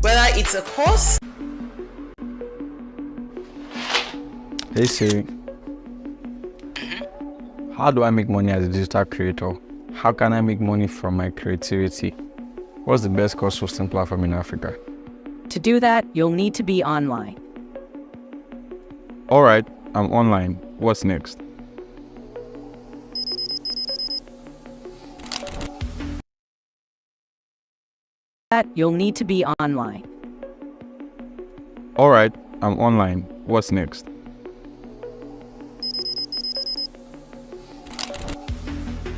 whether it's a course. Hey Siri, how do I make money as a digital creator? How can I make money from my creativity? What's the best course hosting platform in Africa? To do that, you'll need to be online. All right, I'm online. What's next? That you'll need to be online. All right, I'm online. What's next?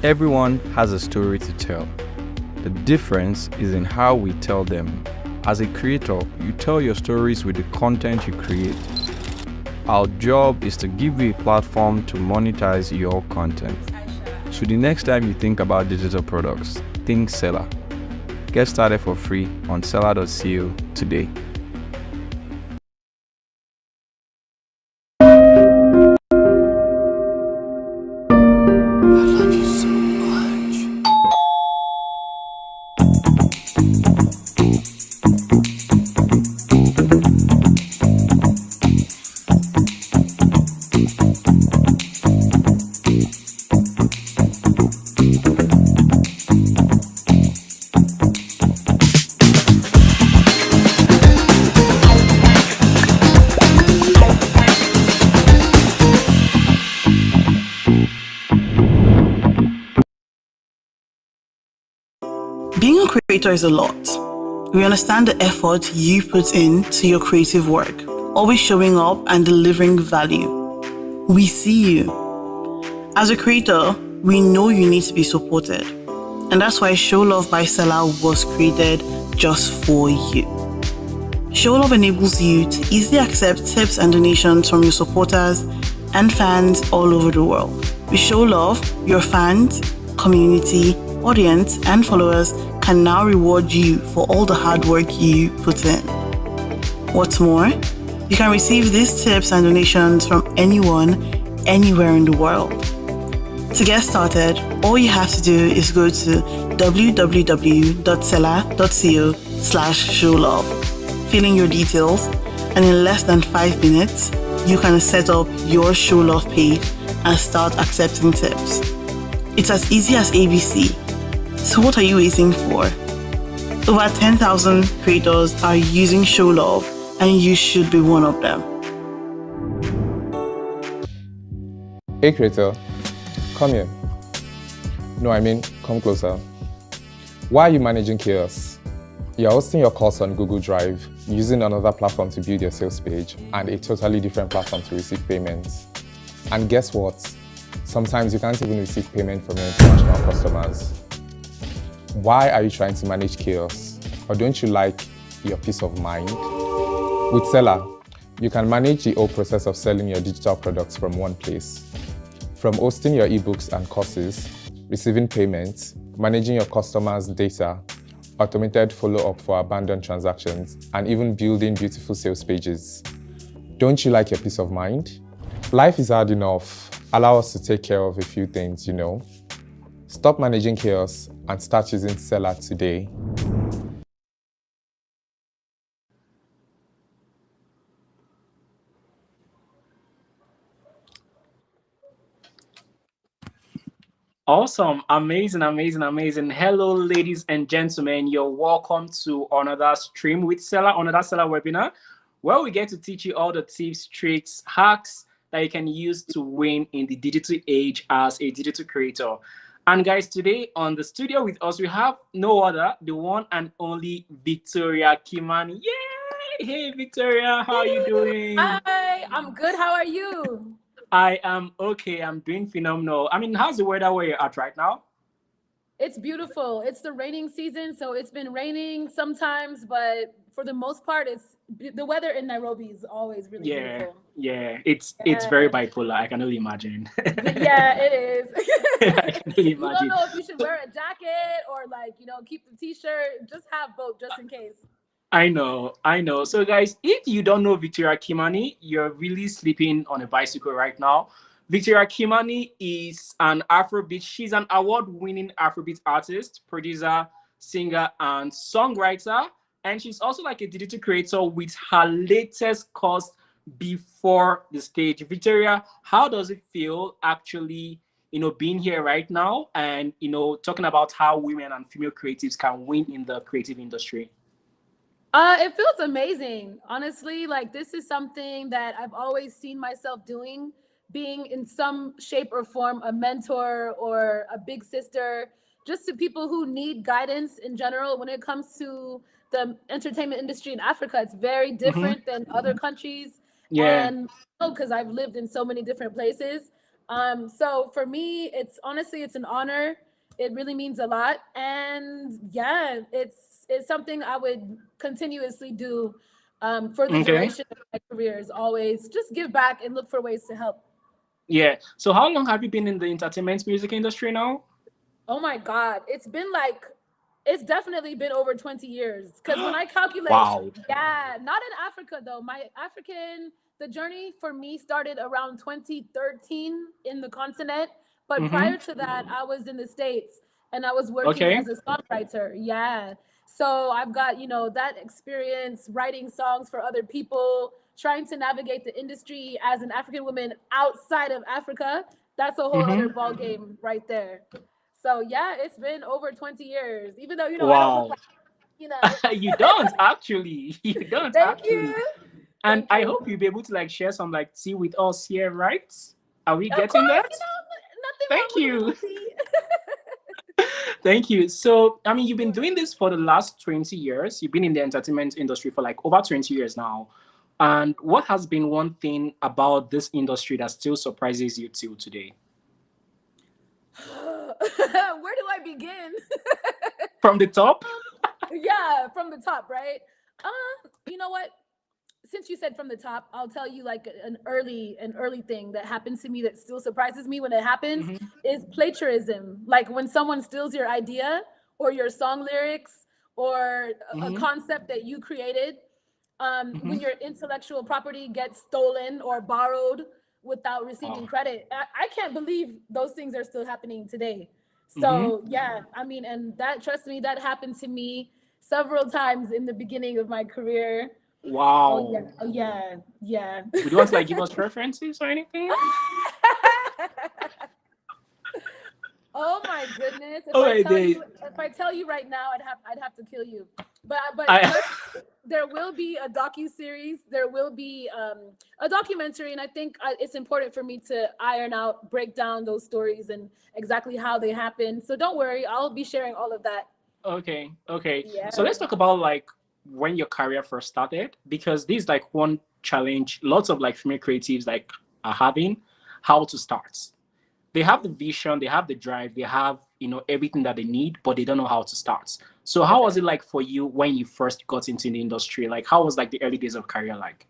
Everyone has a story to tell. The difference is in how we tell them. As a creator, you tell your stories with the content you create. Our job is to give you a platform to monetize your content. So the next time you think about digital products, think Sellar. Get started for free on sellar.co today. Being a creator is a lot. We understand the effort you put into your creative work, always showing up and delivering value. We see you. As a creator, we know you need to be supported. And that's why Show Love by Sellar was created just for you. Show Love enables you to easily accept tips and donations from your supporters and fans all over the world. With Show Love, your fans, community, audience, and followers can now reward you for all the hard work you put in. What's more, you can receive these tips and donations from anyone, anywhere in the world. To get started, all you have to do is go to www.sellar.co/showlove, fill in your details, and in less than 5 minutes, you can set up your Show Love page and start accepting tips. It's as easy as ABC. So what are you waiting for? Over 10,000 creators are using Show Love, and you should be one of them. Hey creator, come here. No, I mean, come closer. Why are you managing chaos? You're hosting your course on Google Drive, using another platform to build your sales page, and a totally different platform to receive payments. And guess what? Sometimes you can't even receive payment from your international customers. Why are you trying to manage chaos? Or don't you like your peace of mind? With Sellar, you can manage the whole process of selling your digital products from one place. From hosting your ebooks and courses, receiving payments, managing your customers' data, automated follow-up for abandoned transactions, and even building beautiful sales pages. Don't you like your peace of mind? Life is hard enough. Allow us to take care of a few things, you know. Stop managing chaos and start using Sellar today. Awesome, amazing, amazing, amazing. Hello, ladies and gentlemen. You're welcome to another stream with Sellar, another Sellar webinar, where we get to teach you all the tips, tricks, hacks that you can use to win in the digital age as a digital creator. And guys, today on the studio with us, we have no other, the one and only Victoria Kimmani. Yay! Hey, Victoria, how are you doing? Hi, I'm good. How are you? I am okay. I'm doing phenomenal. I mean, how's the weather where you're at right now? It's beautiful. It's the raining season, so it's been raining sometimes, but for the most part, the weather in Nairobi is always really beautiful. Yeah. It's very bipolar. I can only imagine. Yeah, it is. I can only You don't imagine. know if you should wear a jacket or keep the t-shirt. Just have both just in case. I know. So, guys, if you don't know Victoria Kimmani, you're really sleeping on a bicycle right now. Victoria Kimmani is an Afrobeat. She's an award-winning Afrobeat artist, producer, singer, and songwriter. and she's also like a digital creator with her latest course before the stage. Victoria, how does it feel actually, being here right now and, talking about how women and female creatives can win in the creative industry? It feels amazing, honestly. Like, this is something that I've always seen myself doing, being in some shape or form a mentor or a big sister, just to people who need guidance in general. When it comes to the entertainment industry in Africa, it's very Mm-hmm. different than other countries. Yeah. And because I've lived in so many different places. So for me, it's honestly, it's an honor. It really means a lot. And yeah, it's something I would continuously do for the Okay. duration of my career, is always just give back and look for ways to help. Yeah. So how long have you been in the entertainment music industry now? Oh my God. It's definitely been over 20 years. Because when I calculate, Wow. yeah, not in Africa though. The journey for me started around 2013 in the continent. But Mm-hmm. prior to that, I was in the States and I was working Okay. as a songwriter. Yeah. So I've got, that experience writing songs for other people, trying to navigate the industry as an African woman outside of Africa. That's a whole other Mm-hmm. ball game right there. So yeah, it's been over 20 years. Even though I don't look Wow. like, you know. You don't actually. You don't Thank actually. you. And Thank I you. hope you'll be able to like share some like tea with us here, right? Are we Of getting course, that? nothing wrong Thank with a you. little tea. Thank you. So, I mean, you've been doing this for the last 20 years. You've been in the entertainment industry for like over 20 years now. And what has been one thing about this industry that still surprises you till today? Where do I begin? From the top? Yeah, from the top, right? You know what? Since you said from the top, I'll tell you like an early thing that happened to me that still surprises me when it happens Mm-hmm. is plagiarism. Like when someone steals your idea or your song lyrics or a Mm-hmm. concept that you created, Mm-hmm. when your intellectual property gets stolen or borrowed without Oh. receiving credit. I can't believe those things are still happening today. Mm-hmm. So yeah, I mean, and that, trust me, that happened to me several times in the beginning of my career. Oh yeah. Wow. Oh yeah. Yeah. Would you want to like give us references or anything? Oh my goodness. If Oh I my tell days. you if I tell you right now, I'd have to kill you. But I trust me, there will be a docu-series, there will be a documentary, and I think it's important for me to iron out, break down those stories and exactly how they happen. So don't worry, I'll be sharing all of that. Okay, okay. So Yeah. let's talk about like when your career first started, because this is like one challenge lots of like female creatives like are having, how to start. They have the vision, they have the drive, they have, everything that they need, but they don't know how to start. So how was Okay. it like for you when you first got into the industry? Like how was like the early days of career like?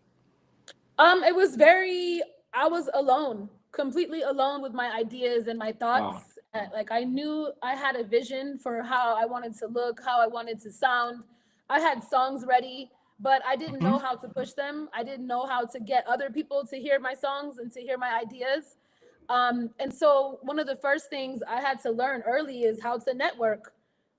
It was very, I was alone, completely alone with my ideas and my Wow. thoughts. Like I knew I had a vision for how I wanted to look, how I wanted to sound. I had songs ready, but I didn't Mm-hmm. know how to push them. I didn't know how to get other people to hear my songs and to hear my ideas. And so one of the first things I had to learn early is how to network,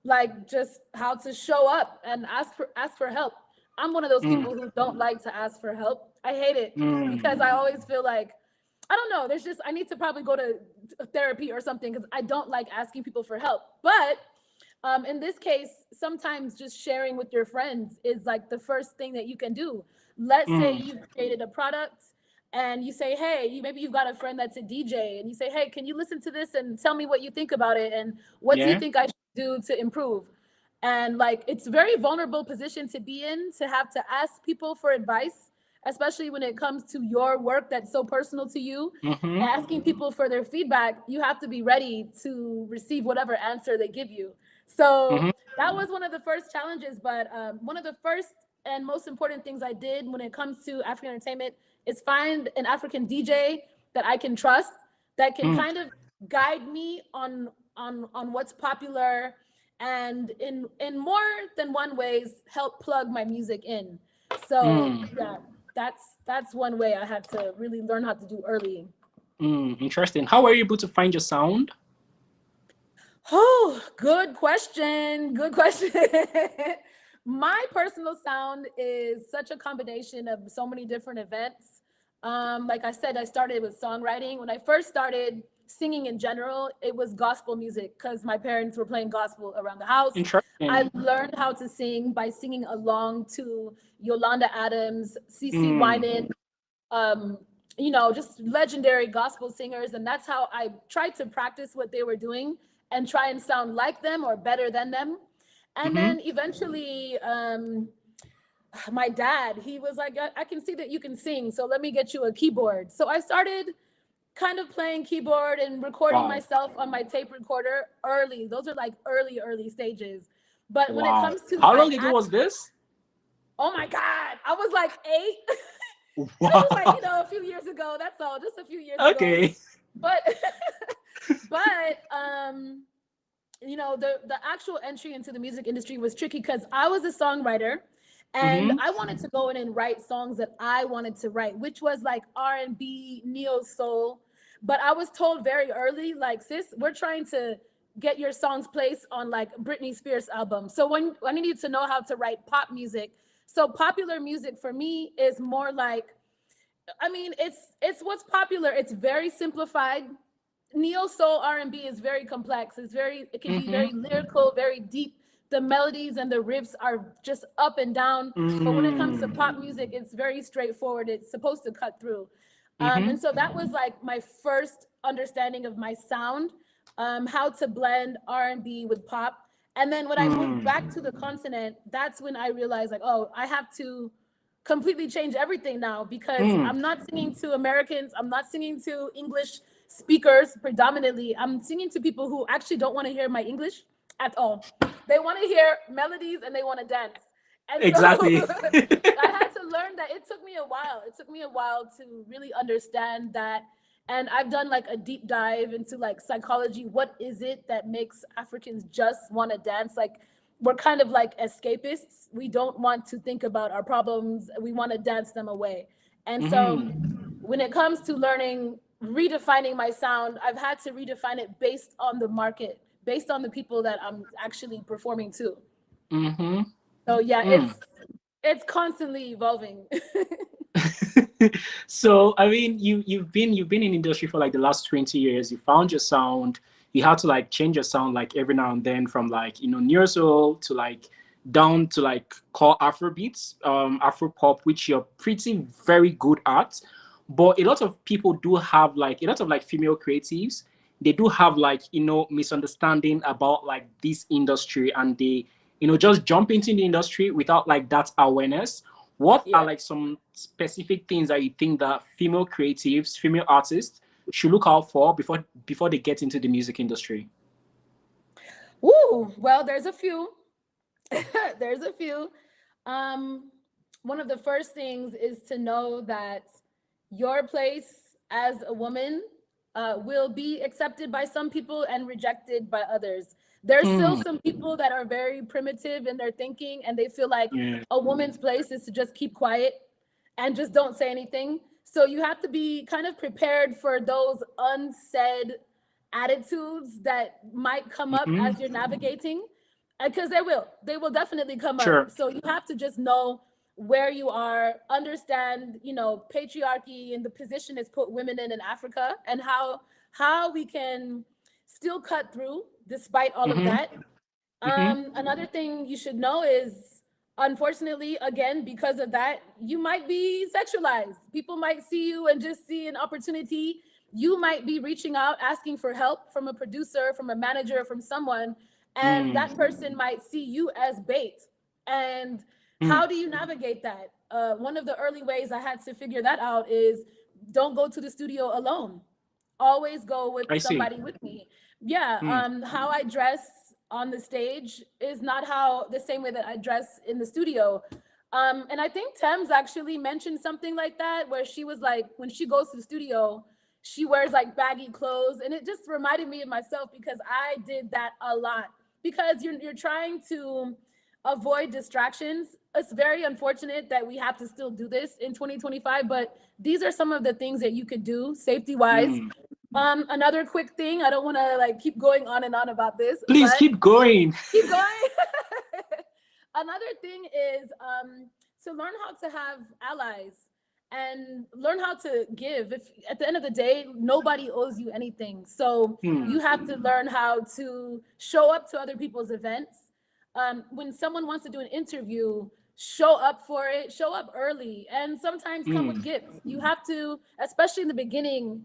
like just how to show up and ask for help. I'm one of those Mm, people who don't like to ask for help. I hate it because I mm, always feel like, I don't know, there's just, I need to probably go to therapy or something because I don't like asking people for help. But in this case, sometimes just sharing with your friends is like the first thing that you can do. Let's say mm. you've created a product and you say, hey, maybe you've got a friend that's a DJ and you say, hey, can you listen to this and tell me what you think about it? And what do you Yeah. think I should do to improve? And like, it's a very vulnerable position to be in, to have to ask people for advice, especially when it comes to your work that's so personal to you. Mm-hmm. Asking people for their feedback, you have to be ready to receive whatever answer they give you. So Mm-hmm. that was one of the first challenges. But one of the first and most important things I did when it comes to African entertainment is find an African DJ that I can trust, that can Mm, kind of guide me on what's popular, and in more than one ways help plug my music in. So mm, yeah, that's one way I had to really learn how to do early. Interesting. How were you able to find your sound? Oh, good question. Good question. My personal sound is such a combination of so many different events. Like I said, I started with songwriting. When I first started singing in general, it was gospel music because my parents were playing gospel around the house. I Interesting. learned how to sing by singing along to Yolanda Adams, CeCe Mm. Winans, um, you know, just legendary gospel singers. And that's how I tried to practice what they were doing and try and sound like them or better than them. And Mm-hmm. then eventually, my dad, he was like, I can see that you can sing, so let me get you a keyboard. So I started kind of playing keyboard and recording Wow. myself on my tape recorder early. Those are like early stages. But when it Wow. comes to How my long ago was this? oh my God, I was like 8. This was like, Wow. you know, a few years ago. That's all, just a few years ago. Okay. But but you know, the actual entry into the music industry was tricky because I was a songwriter and Mm-hmm. I wanted to go in and write songs that I wanted to write, which was like R&B, neo soul. But I was told very early, like, sis, we're trying to get your songs placed on like Britney Spears album. So when I need to know how to write pop music. So popular music for me is more like, I mean, it's what's popular. It's very simplified. Neo soul R&B is very complex. It can be Mm-hmm. very lyrical, very deep. The melodies and the riffs are just up and down. But when it comes to Mm. pop music, it's very straightforward. It's supposed to cut through. Mm-hmm. And so that was like my first understanding of my sound, how to blend R&B with pop. And then when I moved Mm. back to the continent, that's when I realized like, oh, I have to completely change everything now because Mm. I'm not singing to Americans. I'm not singing to English speakers predominantly. I'm singing to people who actually don't want to hear my English at all. They want to hear melodies and they want to dance. And so Exactly. I had to learn that. It took me a while. It took me a while to really understand that. And I've done like a deep dive into like psychology. What is it that makes Africans just want to dance? Like, we're kind of like escapists. We don't want to think about our problems. We want to dance them away. And so Mm-hmm. when it comes to learning, redefining my sound, I've had to redefine it based on the market, based on the people that I'm actually performing to. Mm-hmm. So yeah, Mm. it's constantly evolving. So I mean, you've been in industry for like the last 20 years. You found your sound. You had to like change your sound like every now and then from like neo soul to like down to like core Afro beats, Afro pop, which you're pretty very good at. But a lot of people do have like a lot of like female creatives. They do have like misunderstanding about like this industry, and they just jump into the industry without like that awareness. What are Yeah. like some specific things that you think that female creatives, female artists should look out for before they get into the music industry? Ooh, well, there's a few. There's a few. Um, One of the first things is to know that your place as a woman will be accepted by some people and rejected by others. There's still Mm, some people that are very primitive in their thinking and they feel like yeah. a woman's place is to just keep quiet and just don't say anything. So you have to be kind of prepared for those unsaid attitudes that might come up Hmm. as you're navigating, because they will definitely come up. Sure. So you have to just know where you are, understand, patriarchy and the position it's put women in Africa, and how we can still cut through despite all of Hmm. that. Hmm. Another thing you should know is, unfortunately, again, because of that, you might be sexualized. People might see you and just see an opportunity. You might be reaching out, asking for help from a producer, from a manager, from someone, and Mm, that person might see you as bait. And mm, how do you navigate that? One of the early ways I had to figure that out is, don't go to the studio alone. Always go with I see. somebody with me. Yeah, Mm, how I dress on the stage is not how the same way that I dress in the studio. And I think Thames actually mentioned something like that, where she was like, when she goes to the studio, she wears like baggy clothes, and it just reminded me of myself because I did that a lot. Because you're trying to avoid distractions. It's very unfortunate that we have to still do this in 2025, but these are some of the things that you could do safety wise. mm. Another quick thing, I don't want to like keep going on and on about this, Please but keep going. keep going. Another thing is to learn how to have allies and learn how to give. If at the end of the day, nobody owes you anything, so you have to learn how to show up to other people's events. When someone wants to do an interview, show up for it, show up early, and sometimes come with gifts. You have to, especially in the beginning,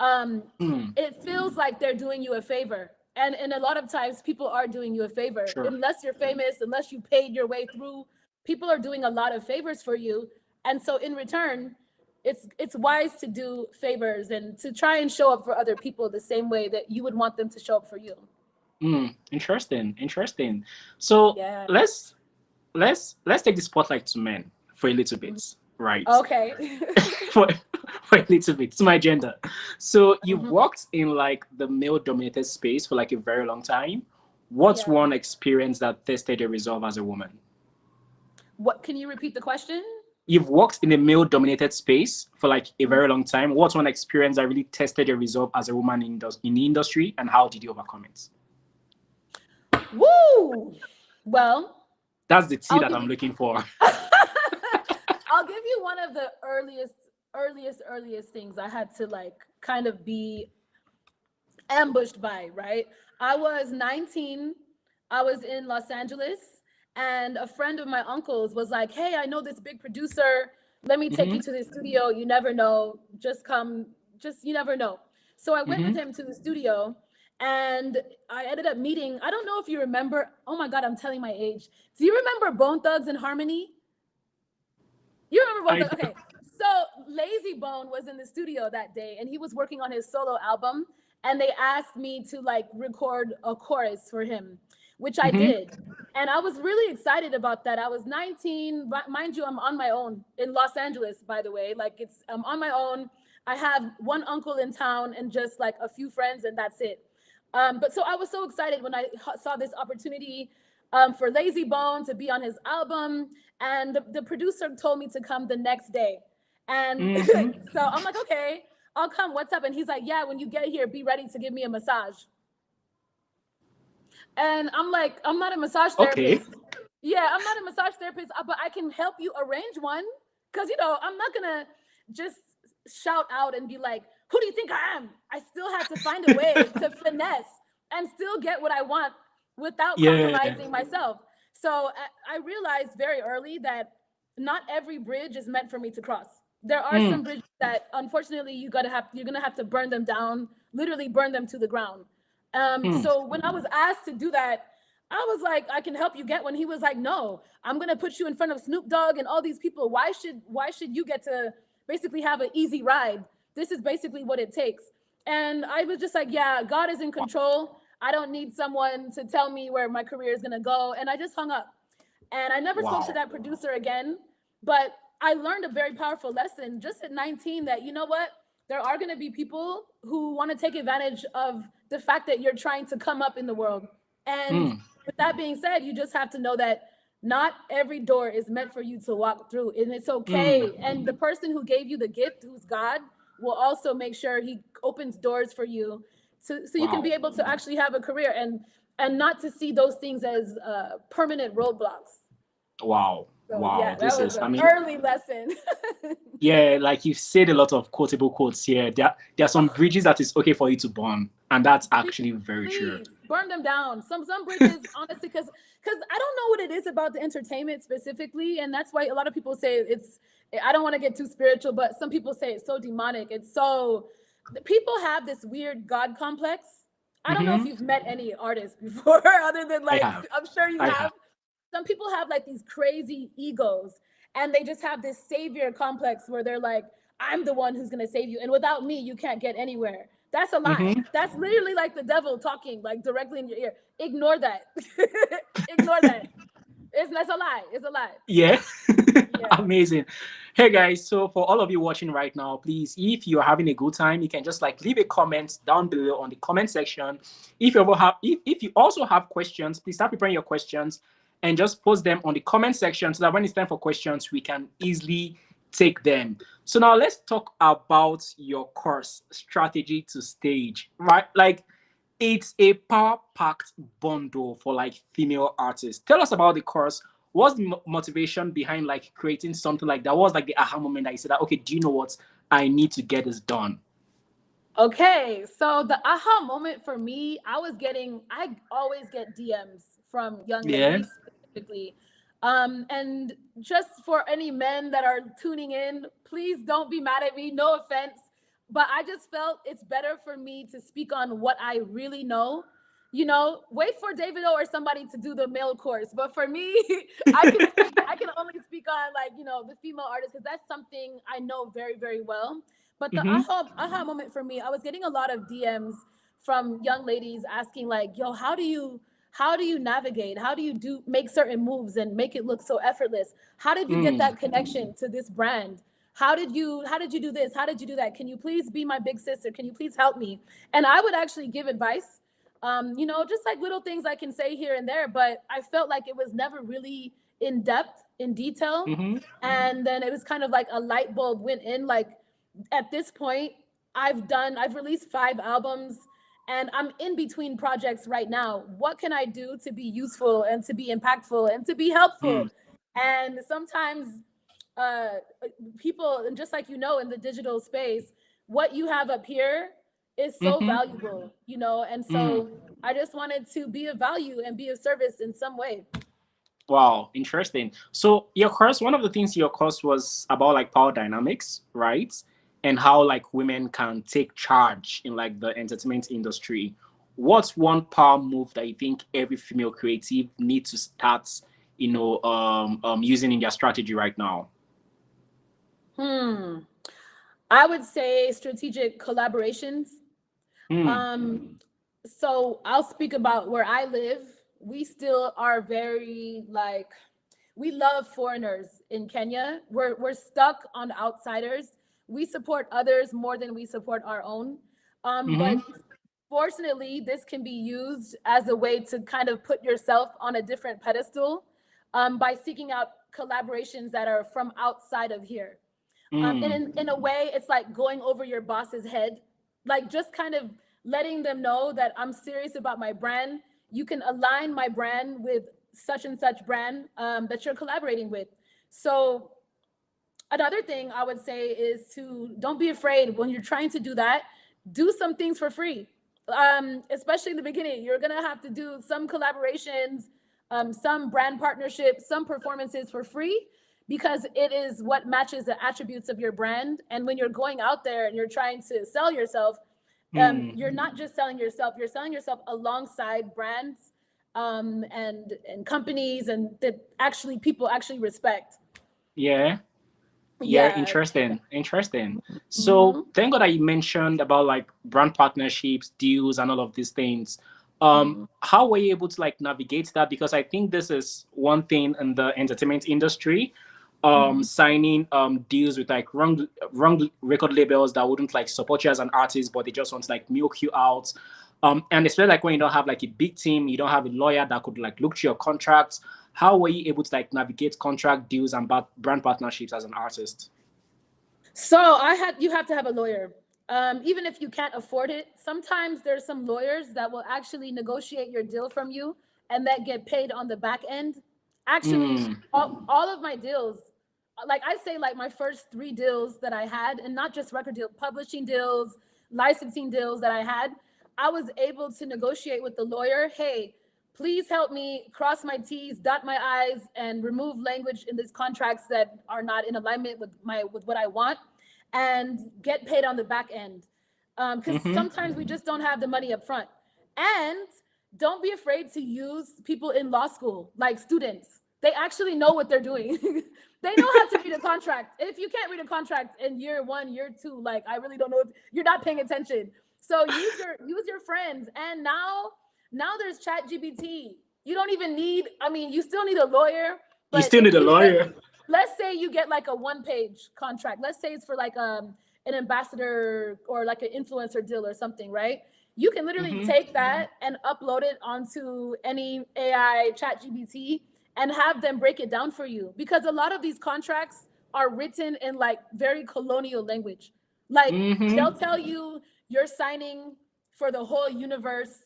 it feels like they're doing you a favor. And a lot of times people are doing you a favor. Sure. Unless you're famous, unless you paid your way through, people are doing a lot of favors for you. And so in return, it's wise to do favors and to try and show up for other people the same way that you would want them to show up for you. Interesting. So Yeah. let's take the spotlight to men for a little bit, right? Okay. for a little bit to my gender. So you've worked in like the male dominated space for like a very long time. What's Yeah. one experience that tested your resolve as a woman? What, can you repeat the question? You've worked in a male dominated space for like a very long time. What's one experience that really tested your resolve as a woman in the industry, and how did you overcome it? Woo! Well, That's the tea I'll that give I'm you- looking for. I'll give you one of the earliest things I had to like kind of be ambushed by, right? I was 19. I was in Los Angeles, and a friend of my uncle's was like, "Hey, I know this big producer. Let me take you to the studio. You never know. Just come. Just, you never know." So I went with him to the studio, and I ended up meeting. I don't know if you remember. Oh my God, I'm telling my age. Do you remember Bone Thugs and Harmony? You remember Bone Thugs? Okay. So Lazy Bone was in the studio that day, and he was working on his solo album, and they asked me to like record a chorus for him, which I did. And I was really excited about that. I was 19, mind you, I'm on my own in Los Angeles, by the way. Like I'm on my own. I have one uncle in town and just like a few friends, and that's it. But so I was so excited when I saw this opportunity for Lazy Bone to be on his album. And the producer told me to come the next day. And so I'm like, okay, I'll come. What's up? And he's like, yeah, when you get here, be ready to give me a massage. And I'm like, I'm not a massage therapist. Okay. Yeah, I'm not a massage therapist, but I can help you arrange one. Because, you know, I'm not going to just shout out and be like, who do you think I am? I still have to find a way to finesse and still get what I want without compromising myself. So I realized very early that not every bridge is meant for me to cross. There are some bridges that, unfortunately, you're gonna have to burn them down, literally burn them to the ground. So when I was asked to do that, I was like, I can help you get one. He was like, no, I'm gonna put you in front of Snoop Dogg and all these people. Why should you get to basically have an easy ride? This is basically what it takes. And I was just like, yeah, God is in control. I don't need someone to tell me where my career is gonna go. And I just hung up. And I never spoke to that producer again. But I learned a very powerful lesson just at 19 that, you know what? There are going to be people who want to take advantage of the fact that you're trying to come up in the world. And with that being said, you just have to know that not every door is meant for you to walk through, and it's okay. And the person who gave you the gift, who's God, will also make sure he opens doors for you so you can be able to actually have a career and not to see those things as permanent roadblocks. Wow. So, Wow. yeah, This that was is, an I mean, early lesson. yeah, like you've said a lot of quotable quotes here. There are some bridges that is okay for you to burn, and that's actually very true. Please burn them down. Some bridges, honestly, because I don't know what it is about the entertainment specifically, and that's why a lot of people say it's. I don't want to get too spiritual, but some people say it's so demonic. It's so people have this weird God complex. I don't know if you've met any artists before, other than like I'm sure you have. Some people have like these crazy egos, and they just have this savior complex where they're like, I'm the one who's going to save you, and without me you can't get anywhere. That's a lie. That's literally like the devil talking like directly in your ear. Ignore that. Ignore that. That's a lie. It's a lie. Yeah. Amazing. Hey guys, so for all of you watching right now, please, if you're having a good time, you can just like leave a comment down below on the comment section. If you also have questions, please start preparing your questions and just post them on the comment section so that when it's time for questions, we can easily take them. So now let's talk about your course, Strategy to Stage, right? Like, it's a power-packed bundle for like female artists. Tell us about the course. what's the motivation behind like creating something like that? What was like the aha moment that you said that, okay, do you know what? I need to get this done. Okay, so the aha moment for me, I always get DMs from young Yeah. ladies specifically. And just for any men that are tuning in, please don't be mad at me, no offense. But I just felt it's better for me to speak on what I really know. Wait for David O or somebody to do the male course. But for me, I can only speak on like, the female artist because that's something I know very, very well. But the Mm-hmm. aha moment for me, I was getting a lot of DMs from young ladies asking like, "Yo, how do you navigate? How do you make certain moves and make it look so effortless? How did you get Mm. that connection to this brand? How did you do this? How did you do that? Can you please be my big sister? Can you please help me?" And I would actually give advice. Just like little things I can say here and there, but I felt like it was never really in depth, in detail. Mm-hmm. And then it was kind of like a light bulb went in, like at this point, I've released 5 albums and I'm in between projects right now. What can I do to be useful and to be impactful and to be Mm. helpful? And sometimes uh, people, and just like in the digital space, what you have up here is so Mm-hmm. valuable, and Mm. so I just wanted to be of value and be of service in some way. Wow, interesting. So your course, one of the things your course was about like power dynamics, right? And how like women can take charge in like the entertainment industry. What's one power move that you think every female creative needs to start, using in their strategy right now? Hmm. I would say strategic collaborations. Mm. So I'll speak about where I live. We still are very like we love foreigners in Kenya. We're stuck on outsiders. We support others more than we support our own. But Mm-hmm. fortunately, this can be used as a way to kind of put yourself on a different pedestal by seeking out collaborations that are from outside of here. And Mm. in a way, it's like going over your boss's head, like just kind of letting them know that I'm serious about my brand. You can align my brand with such and such brand that you're collaborating with. So another thing I would say is to don't be afraid when you're trying to do that. Do some things for free, especially in the beginning. You're gonna have to do some collaborations, some brand partnerships, some performances for free because it is what matches the attributes of your brand. And when you're going out there and you're trying to sell yourself, Mm. you're not just selling yourself. You're selling yourself alongside brands and companies and that actually people actually respect. Yeah. Yeah, Yeah. interesting. So Mhm. thank God that you mentioned about like brand partnerships, deals, and all of these things. Mhm. How were you able to like navigate that? Because I think this is one thing in the entertainment industry, Mhm. signing deals with like wrong record labels that wouldn't like support you as an artist, but they just want to like milk you out. And especially like when you don't have like a big team, you don't have a lawyer that could like look through your contracts. How were you able to like navigate contract deals and brand partnerships as an artist? So you have to have a lawyer. Even if you can't afford it, sometimes there's some lawyers that will actually negotiate your deal from you and that get paid on the back end. Actually, Mm. all of my deals, like I say, like my first 3 deals that I had, and not just record deal, publishing deals, licensing deals that I had, I was able to negotiate with the lawyer. Hey, please help me cross my T's, dot my I's, and remove language in these contracts that are not in alignment with what I want, and get paid on the back end. Because Mm-hmm. sometimes we just don't have the money up front. And don't be afraid to use people in law school, like students. They actually know what they're doing. They know how to read a contract. If you can't read a contract in year 1, year 2, like I really don't know, you're not paying attention. So use your friends. And now there's Chat GPT. You don't even need. I mean, you still need a lawyer, You but still if need a you get, lawyer. let's say you get like a 1-page contract. Let's say it's for like an ambassador or like an influencer deal or something, right? You can literally Mm-hmm. take that and upload it onto any AI Chat GPT and have them break it down for you, because a lot of these contracts are written in like very colonial language. Like they'll Mm-hmm. tell you you're signing for the whole universe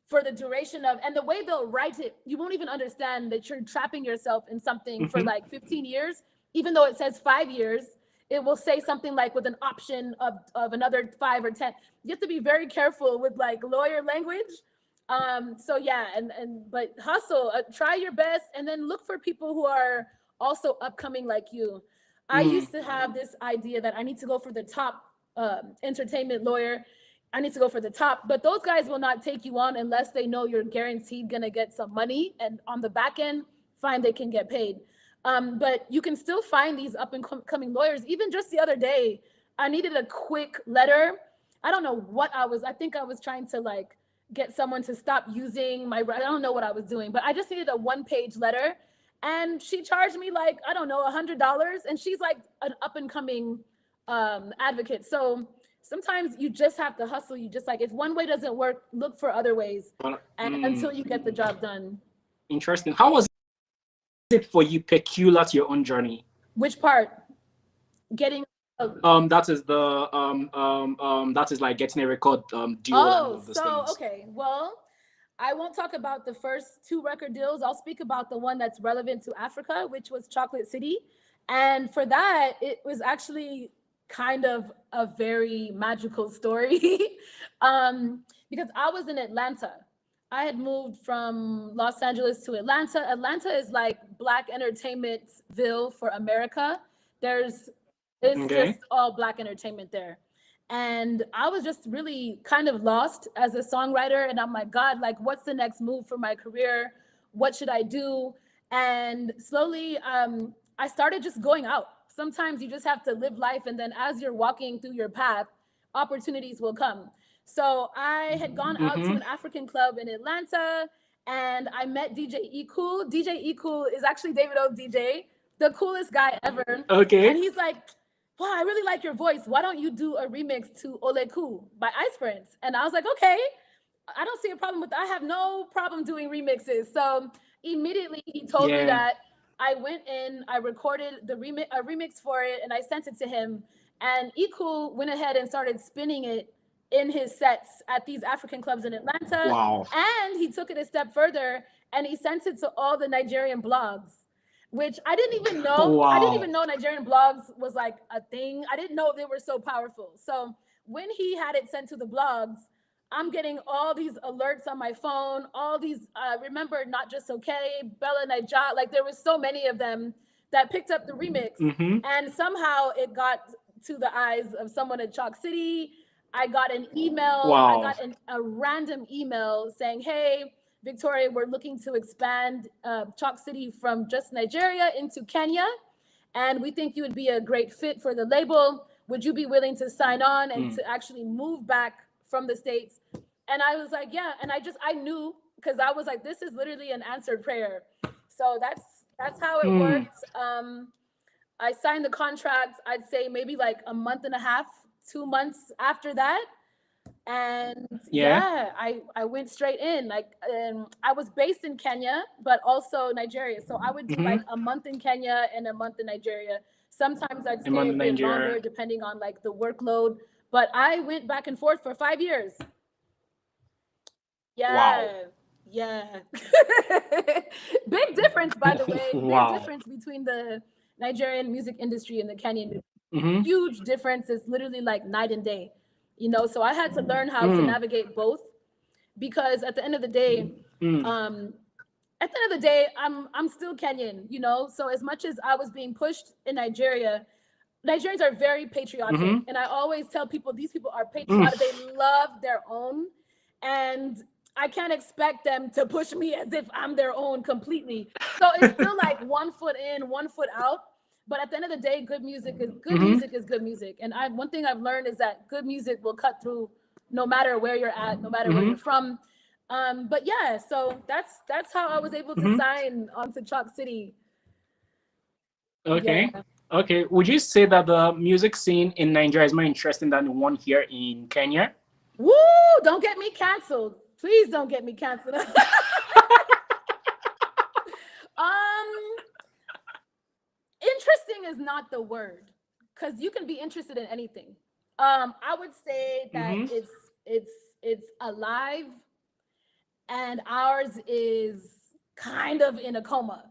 for the duration of, and the way they'll write it, you won't even understand that you're trapping yourself in something for like 15 years, even though it says 5 years. It will say something like with an option of another 5 or 10. You have to be very careful with like lawyer language. So yeah, but hustle, try your best, and then look for people who are also upcoming like you. I used to have this idea that I need to go for the top entertainment lawyer. I need to go for the top, but those guys will not take you on unless they know you're guaranteed gonna get some money, and on the back end, fine, they can get paid. But you can still find these up and coming lawyers. Even just the other day, I needed a quick letter. I don't know what I think I was trying to like get someone to stop using I don't know what I was doing, but I just needed a 1-page letter. And she charged me like, I don't know, $100. And she's like an up and coming advocate. So sometimes you just have to hustle. You just like, if one way doesn't work, look for other ways until you get the job done. Interesting. How was it for you, peculiar to your own journey? Which part? Getting that is like getting a record deal and all of those things. Okay. Well, I won't talk about the first 2 record deals. I'll speak about the one that's relevant to Africa, which was Chocolate City. And for that, it was actually kind of a very magical story because I was in Atlanta. I had moved from Los Angeles to Atlanta. Atlanta is like Black entertainmentville for America. It's just all Black entertainment there. And I was just really kind of lost as a songwriter. And I'm like, God, like, what's the next move for my career? What should I do? And slowly, I started just going out. Sometimes you just have to live life. And then as you're walking through your path, opportunities will come. So I had gone out to an African club in Atlanta, and I met DJ E-Cool. DJ E-Cool is actually David O's DJ, the coolest guy ever. Okay. And he's like, wow, I really like your voice. Why don't you do a remix to Ole Ku by Ice Prince? And I was like, okay, I don't see a problem with that. I have no problem doing remixes. So immediately he told me that. I went in, I recorded a remix for it, and I sent it to him. And E-Cool went ahead and started spinning it in his sets at these African clubs in Atlanta. Wow. And he took it a step further, and he sent it to all the Nigerian blogs, which I didn't even know. Wow. I didn't even know Nigerian blogs was like a thing. I didn't know they were so powerful. So when he had it sent to the blogs, I'm getting all these alerts on my phone, all these, remember Not Just Okay, Bella Naija, like there was so many of them that picked up the remix. And somehow it got to the eyes of someone at Chalk City. I got an email, I got a random email saying, hey, Victoria, we're looking to expand Chalk City from just Nigeria into Kenya. And we think you would be a great fit for the label. Would you be willing to sign on and to actually move back from the States? And I was like, yeah. And I knew, because I was like, this is literally an answered prayer. So that's how it worked. I signed the contract, I'd say maybe like a month and a half, 2 months after that. And I went straight in. Like, I was based in Kenya, but also Nigeria. So I would do like a month in Kenya and a month in Nigeria. Sometimes I'd stay a bit longer depending on like the workload. But I went back and forth for 5 years. Yeah. Wow. Yeah. Big difference, by the way. Big difference between the Nigerian music industry and the Kenyan. Huge difference. It's literally like night and day. You know, so I had to learn how to navigate both, because at the end of the day, I'm still Kenyan, you know. So as much as I was being pushed in Nigeria, Nigerians are very patriotic. And I always tell people, these people are patriotic. They love their own. And I can't expect them to push me as if I'm their own completely. So it's still like 1 foot in, 1 foot out. But at the end of the day, good music is good music. And one thing I've learned is that good music will cut through no matter where you're at, no matter where you're from. But yeah, so that's how I was able to sign onto Chalk City. Okay. Yeah. Okay. Would you say that the music scene in Nigeria is more interesting than the one here in Kenya? Woo! Don't get me canceled. Please don't get me canceled. Interesting is not the word, because you can be interested in anything. I would say that it's alive, and ours is kind of in a coma.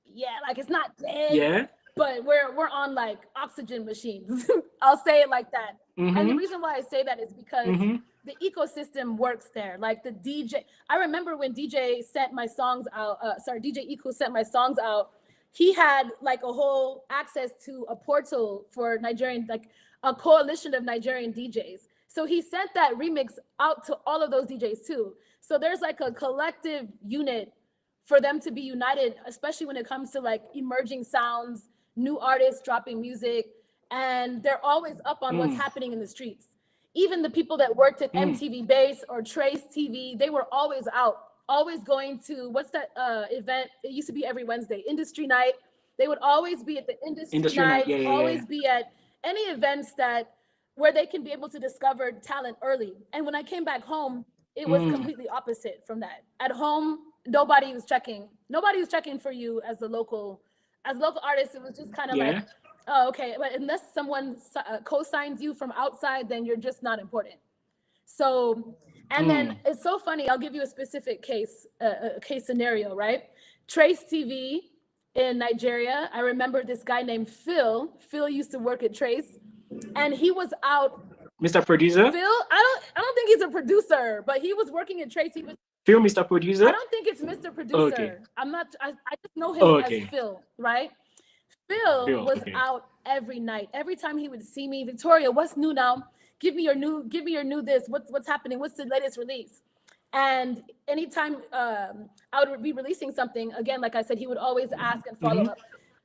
Yeah, like it's not dead, Yeah. but we're on like oxygen machines. I'll say it like that. And the reason why I say that is because the ecosystem works there. Like the DJ, I remember when DJ sent my songs out. DJ Eco sent my songs out. He had like a whole access to a portal for Nigerian, like a coalition of Nigerian DJs. So he sent that remix out to all of those DJs too. So there's like a collective unit for them to be united, especially when it comes to like emerging sounds, new artists dropping music, and they're always up on what's happening in the streets. Even the people that worked at MTV Base or Trace TV, they were always out, always going to what's that event? It used to be every Wednesday, Industry Night. They would always be at the Industry Night. Nights, always be at any events that where they can be able to discover talent early. And when I came back home, it was completely opposite from that. At home, nobody was checking for you as a local artist. It was just kind of like, oh, okay, but unless someone co-signs you from outside, then you're just not important. So, and then it's so funny. I'll give you a specific case scenario, right? Trace TV in Nigeria. I remember this guy named Phil. Phil used to work at Trace, and he was out. Mr. Producer? Phil, I don't think he's a producer, but he was working at Trace. He was Phil, Mr. Producer? I don't think it's Mr. Producer. Okay. I'm not. I just know him as Phil, right? Phil was okay. out every night. Every time he would see me, Victoria, what's new now? Give me your new this. What's happening? What's the latest release? And anytime I would be releasing something, again, like I said, he would always ask and follow up.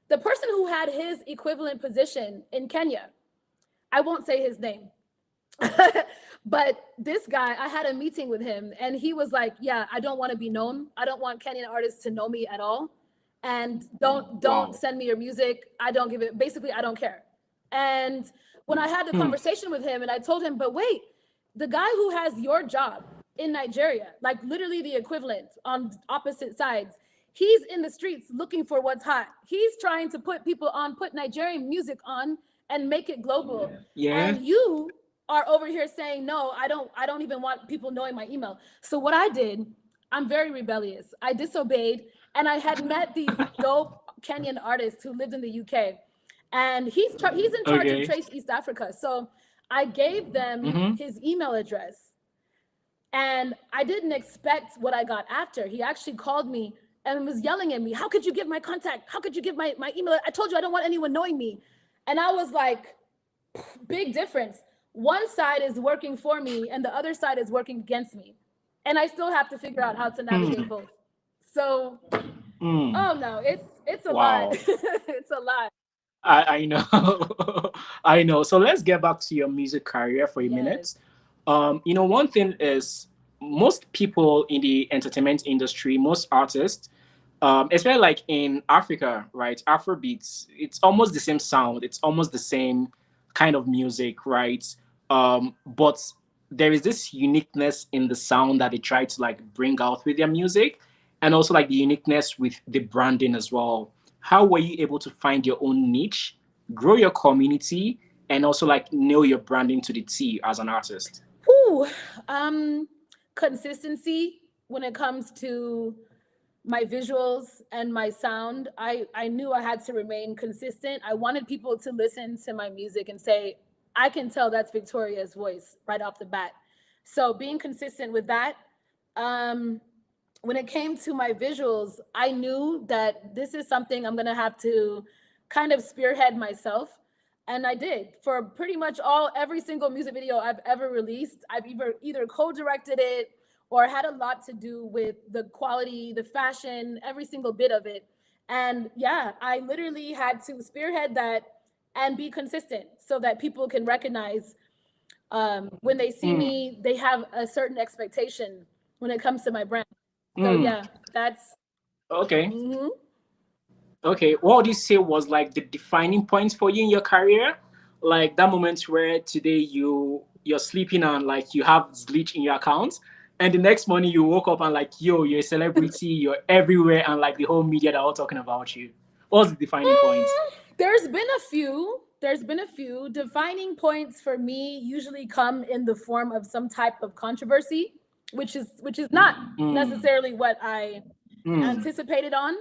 The person who had his equivalent position in Kenya, I won't say his name, but this guy, I had a meeting with him, and he was like, yeah, I don't want to be known. I don't want Kenyan artists to know me at all. And don't send me your music. I don't give it. Basically, I don't care. And when I had the conversation with him, and I told him, but wait, the guy who has your job in Nigeria, like literally the equivalent on opposite sides, he's in the streets looking for what's hot. He's trying to put people on, put Nigerian music on and make it global. Yeah. And you are over here saying, no, I don't even want people knowing my email. So what I did, I'm very rebellious. I disobeyed, and I had met these dope Kenyan artists who lived in the UK, and he's in charge of Trace East Africa. So I gave them his email address, and I didn't expect what I got after. He actually called me and was yelling at me, how could you give my contact? How could you give my email? I told you I don't want anyone knowing me. And I was like, big difference. One side is working for me and the other side is working against me. And I still have to figure out how to navigate both. So, oh no, it's a lot. It's a lot. I know. I know. So let's get back to your music career for a minute. One thing is most people in the entertainment industry, most artists, especially like in Africa, right? Afrobeats, it's almost the same sound. It's almost the same kind of music, right? But there is this uniqueness in the sound that they try to like bring out with their music, and also like the uniqueness with the branding as well. How were you able to find your own niche, grow your community, and also like nail your branding to the T as an artist? Consistency when it comes to my visuals and my sound. I knew I had to remain consistent. I wanted people to listen to my music and say, I can tell that's Victoria's voice right off the bat. So being consistent with that. When it came to my visuals, I knew that this is something I'm gonna have to kind of spearhead myself. And I did. For pretty much every single music video I've ever released, I've either co-directed it or had a lot to do with the quality, the fashion, every single bit of it. And yeah, I literally had to spearhead that and be consistent so that people can recognize when they see me, they have a certain expectation when it comes to my brand. So yeah, that's okay. Okay, what would you say was like the defining point for you in your career? Like that moment where today you're sleeping and like you have glitch in your account, and the next morning you woke up and like, yo, you're a celebrity, you're everywhere, and like the whole media that are all talking about you. What's the defining point? There's been a few. Defining points for me usually come in the form of some type of controversy, which is not necessarily what I Mm. anticipated on.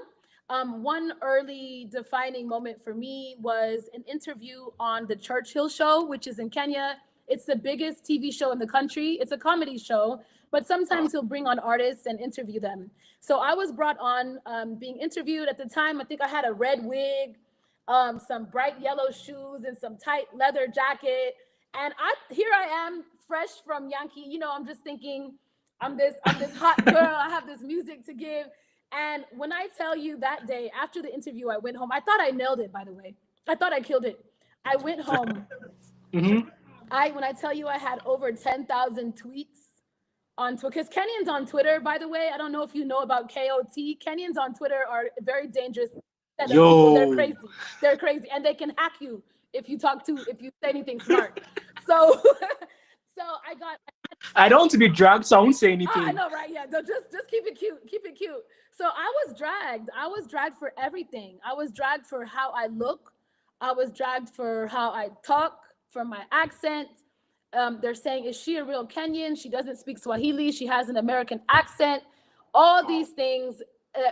One early defining moment for me was an interview on the Churchill Show, which is in Kenya. It's the biggest TV show in the country. It's a comedy show, but sometimes he'll bring on artists and interview them. So I was brought on, being interviewed. At the time, I think I had a red wig, some bright yellow shoes, and some tight leather jacket. And here I am, fresh from Yankee. You know, I'm just thinking, I'm this hot girl. I have this music to give. And when I tell you that day after the interview, I went home. I thought I nailed it, by the way. I thought I killed it. I went home. Mm-hmm. When I tell you I had over 10,000 tweets on Twitter, because Kenyans on Twitter, by the way, I don't know if you know about KOT. Kenyans on Twitter are very dangerous set of people. They're crazy. They're crazy. And they can hack you if you say anything smart. So I don't want to be dragged, so I won't say anything. I know, right? Yeah, no, just keep it cute. Keep it cute. So I was dragged. I was dragged for everything. I was dragged for how I look. I was dragged for how I talk, for my accent. They're saying, is she a real Kenyan? She doesn't speak Swahili. She has an American accent. All these things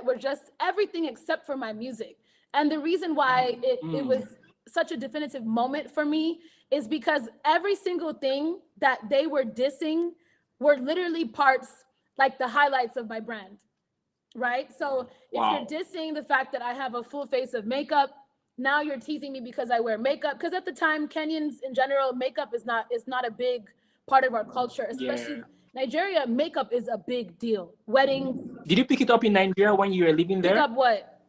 were just everything except for my music. And the reason why it was such a definitive moment for me is because every single thing that they were dissing were literally parts, like the highlights of my brand, right? So if you're dissing the fact that I have a full face of makeup, now you're teasing me because I wear makeup. Because at the time, Kenyans in general, makeup is not a big part of our culture, especially Nigeria. Makeup is a big deal. Weddings. Did you pick it up in Nigeria when you were living there? Pick up what?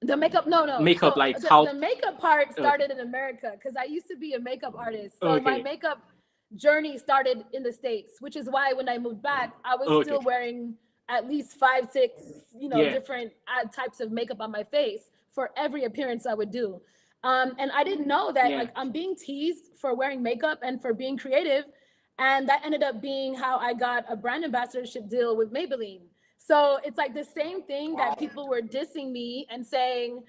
The makeup? No. Makeup, so like the makeup part started in America because I used to be a makeup artist. So my makeup journey started in the States, which is why when I moved back, I was still wearing at least 5, 6, different types of makeup on my face for every appearance I would do. And I didn't know that like I'm being teased for wearing makeup and for being creative. And that ended up being how I got a brand ambassadorship deal with Maybelline. So it's like the same thing that people were dissing me and saying,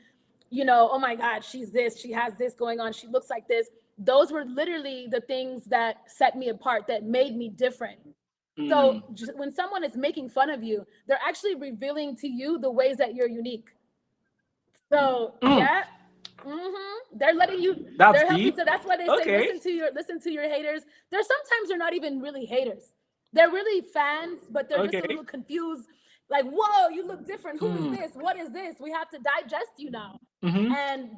oh my God, she's this, she has this going on, she looks like this. Those were literally the things that set me apart, that made me different. So when someone is making fun of you, they're actually revealing to you the ways that you're unique. So they're letting you. They're helping. So that's why they say listen to your haters. Sometimes they're not even really haters. They're really fans, but they're just a little confused. Like, whoa, you look different. Who is this? What is this? We have to digest you now. And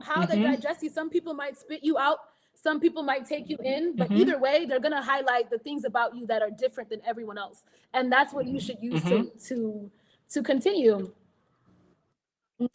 how they digest you. Some people might spit you out. Some people might take you in, but either way, they're gonna highlight the things about you that are different than everyone else, and that's what you should use to continue.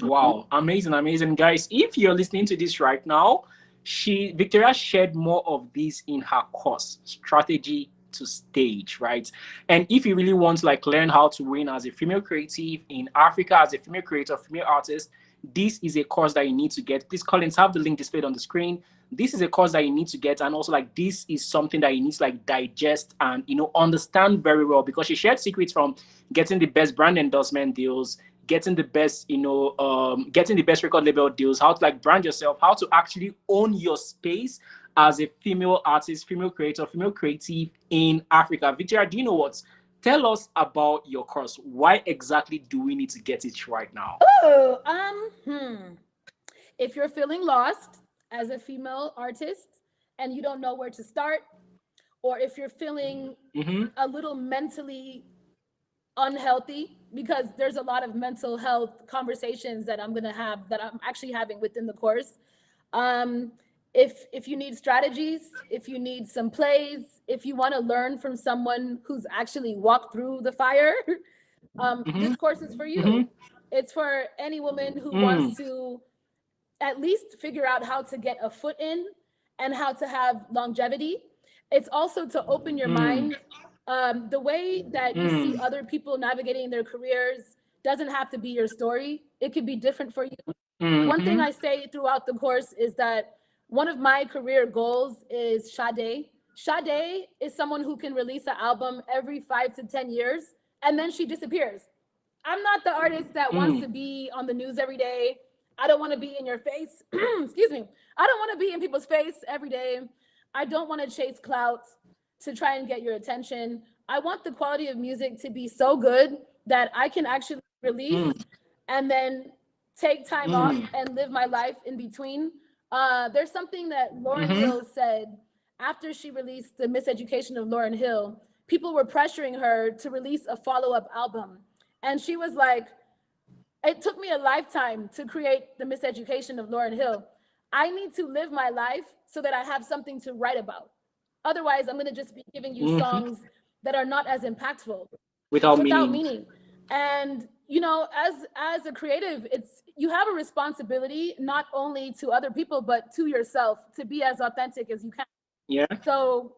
Wow, amazing, guys! If you're listening to this right now, Victoria shared more of this in her course, Strategy to Stage, right? And if you really want to learn how to win as a female creative in Africa, as a female creator, female artist, this is a course that you need to get. Please, Collins, have the link displayed on the screen. This is a course that you need to get, and also this is something that you need to digest and understand very well, because she shared secrets from getting the best brand endorsement deals, getting the best getting the best record label deals, how to brand yourself, how to actually own your space as a female artist, female creator, female creative in Africa. Victoria, do you know what? Tell us about your course. Why exactly do we need to get it right now? If you're feeling lost as a female artist and you don't know where to start, or if you're feeling a little mentally unhealthy, because there's a lot of mental health conversations that I'm actually having within the course. If you need strategies, if you need some plays, if you want to learn from someone who's actually walked through the fire, this course is for you. It's for any woman who wants to at least figure out how to get a foot in and how to have longevity. It's also to open your mind. The way that you see other people navigating their careers doesn't have to be your story. It could be different for you. One thing I say throughout the course is that one of my career goals is Sade. Sade is someone who can release an album every 5 to 10 years, and then she disappears. I'm not the artist that wants to be on the news every day. I don't want to be in your face. Excuse me. I don't want to be in people's face every day. I don't want to chase clout to try and get your attention. I want the quality of music to be so good that I can actually release and then take time off and live my life in between. There's something that Lauryn Hill said after she released The Miseducation of Lauryn Hill. People were pressuring her to release a follow-up album. And she was like, it took me a lifetime to create The Miseducation of Lauryn Hill. I need to live my life so that I have something to write about. Otherwise, I'm going to just be giving you songs that are not as impactful, without meaning. And you know, as a creative, it's you have a responsibility not only to other people but to yourself to be as authentic as you can. Yeah. So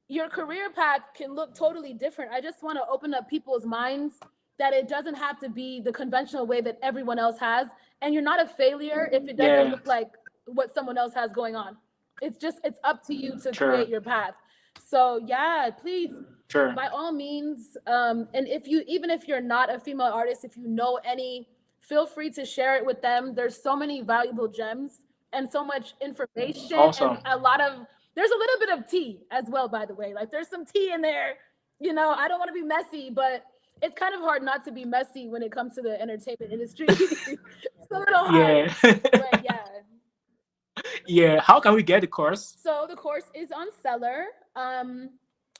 your career path can look totally different. I just want to open up people's minds that it doesn't have to be the conventional way that everyone else has, and you're not a failure if it doesn't look like what someone else has going on. It's up to you to create your path. So yeah, please, by all means, and even if you're not a female artist, if you know any, feel free to share it with them. There's so many valuable gems and so much information and there's a little bit of tea as well, by the way. Like there's some tea in there. You know, I don't want to be messy, but it's kind of hard not to be messy when it comes to the entertainment industry. It's a little hard. But yeah. Yeah. How can we get the course? So the course is on Sellar.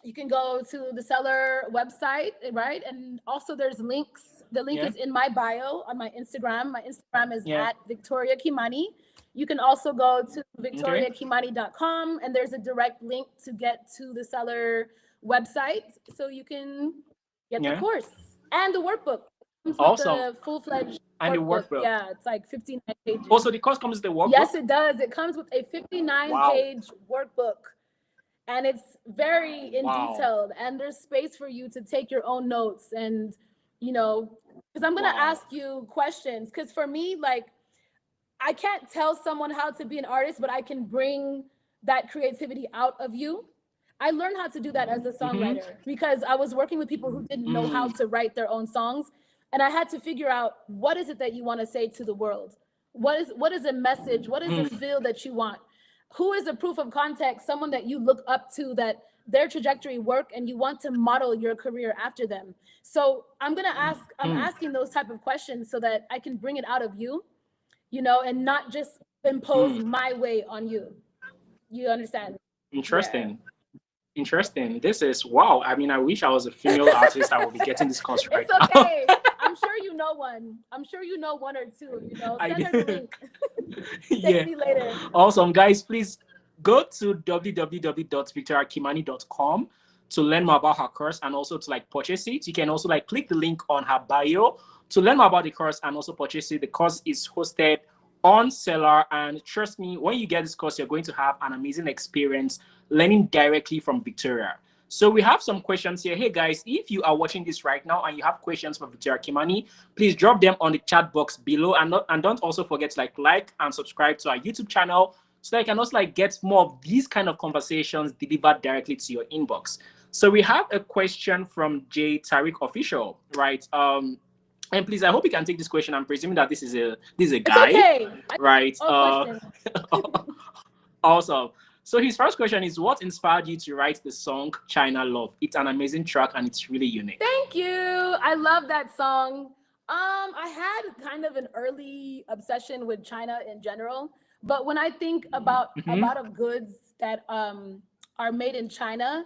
You can go to the Sellar website, right? And also there's links. The link is in my bio on my Instagram. My Instagram is at Victoria Kimmani. You can also go to victoriakimmani.com and there's a direct link to get to the Sellar website so you can get the course and the workbook. Awesome. The full-fledged and workbook. the workbook. Yeah, it's like 59 pages. Also, the course comes with the workbook? Yes, it does. It comes with a 59-page workbook. And it's very detailed. And there's space for you to take your own notes. And, you know, because I'm going to ask you questions. Because for me, like, I can't tell someone how to be an artist, but I can bring that creativity out of you. I learned how to do that as a songwriter because I was working with people who didn't know how to write their own songs. And I had to figure out, what is it that you want to say to the world? What is a message? What is the feel that you want? Who is a proof of context, someone that you look up to, that their trajectory work and you want to model your career after them? So I'm asking those type of questions so that I can bring it out of you, you know, and not just impose my way on you. You understand? Interesting. Yeah. Interesting. This is wow. I mean, I wish I was a female artist. I would be getting this course right now. It's okay. I'm sure you know one. I'm sure you know one or two. You know, send her the link. Thank me later. Awesome, guys. Please go to www.victoriakimmani.com to learn more about her course and also to like purchase it. You can also like click the link on her bio to learn more about the course and also purchase it. The course is hosted on Sellar, and trust me, when you get this course, you're going to have an amazing experience learning directly from Victoria. So we have some questions here. Hey guys, if you are watching this right now and you have questions for Victoria Kimmani, please drop them on the chat box below, and don't also forget to like and subscribe to our YouTube channel so that you can also like get more of these kind of conversations delivered directly to your inbox. So we have a question from J Tariq Official, right? And please, I hope you can take this question. I'm presuming that this is a guy, right? Awesome. So his first question is, what inspired you to write the song China Love? It's an amazing track and it's really unique. Thank you. I love that song. I had kind of an early obsession with China in general, but when I think about a lot of goods that are made in China,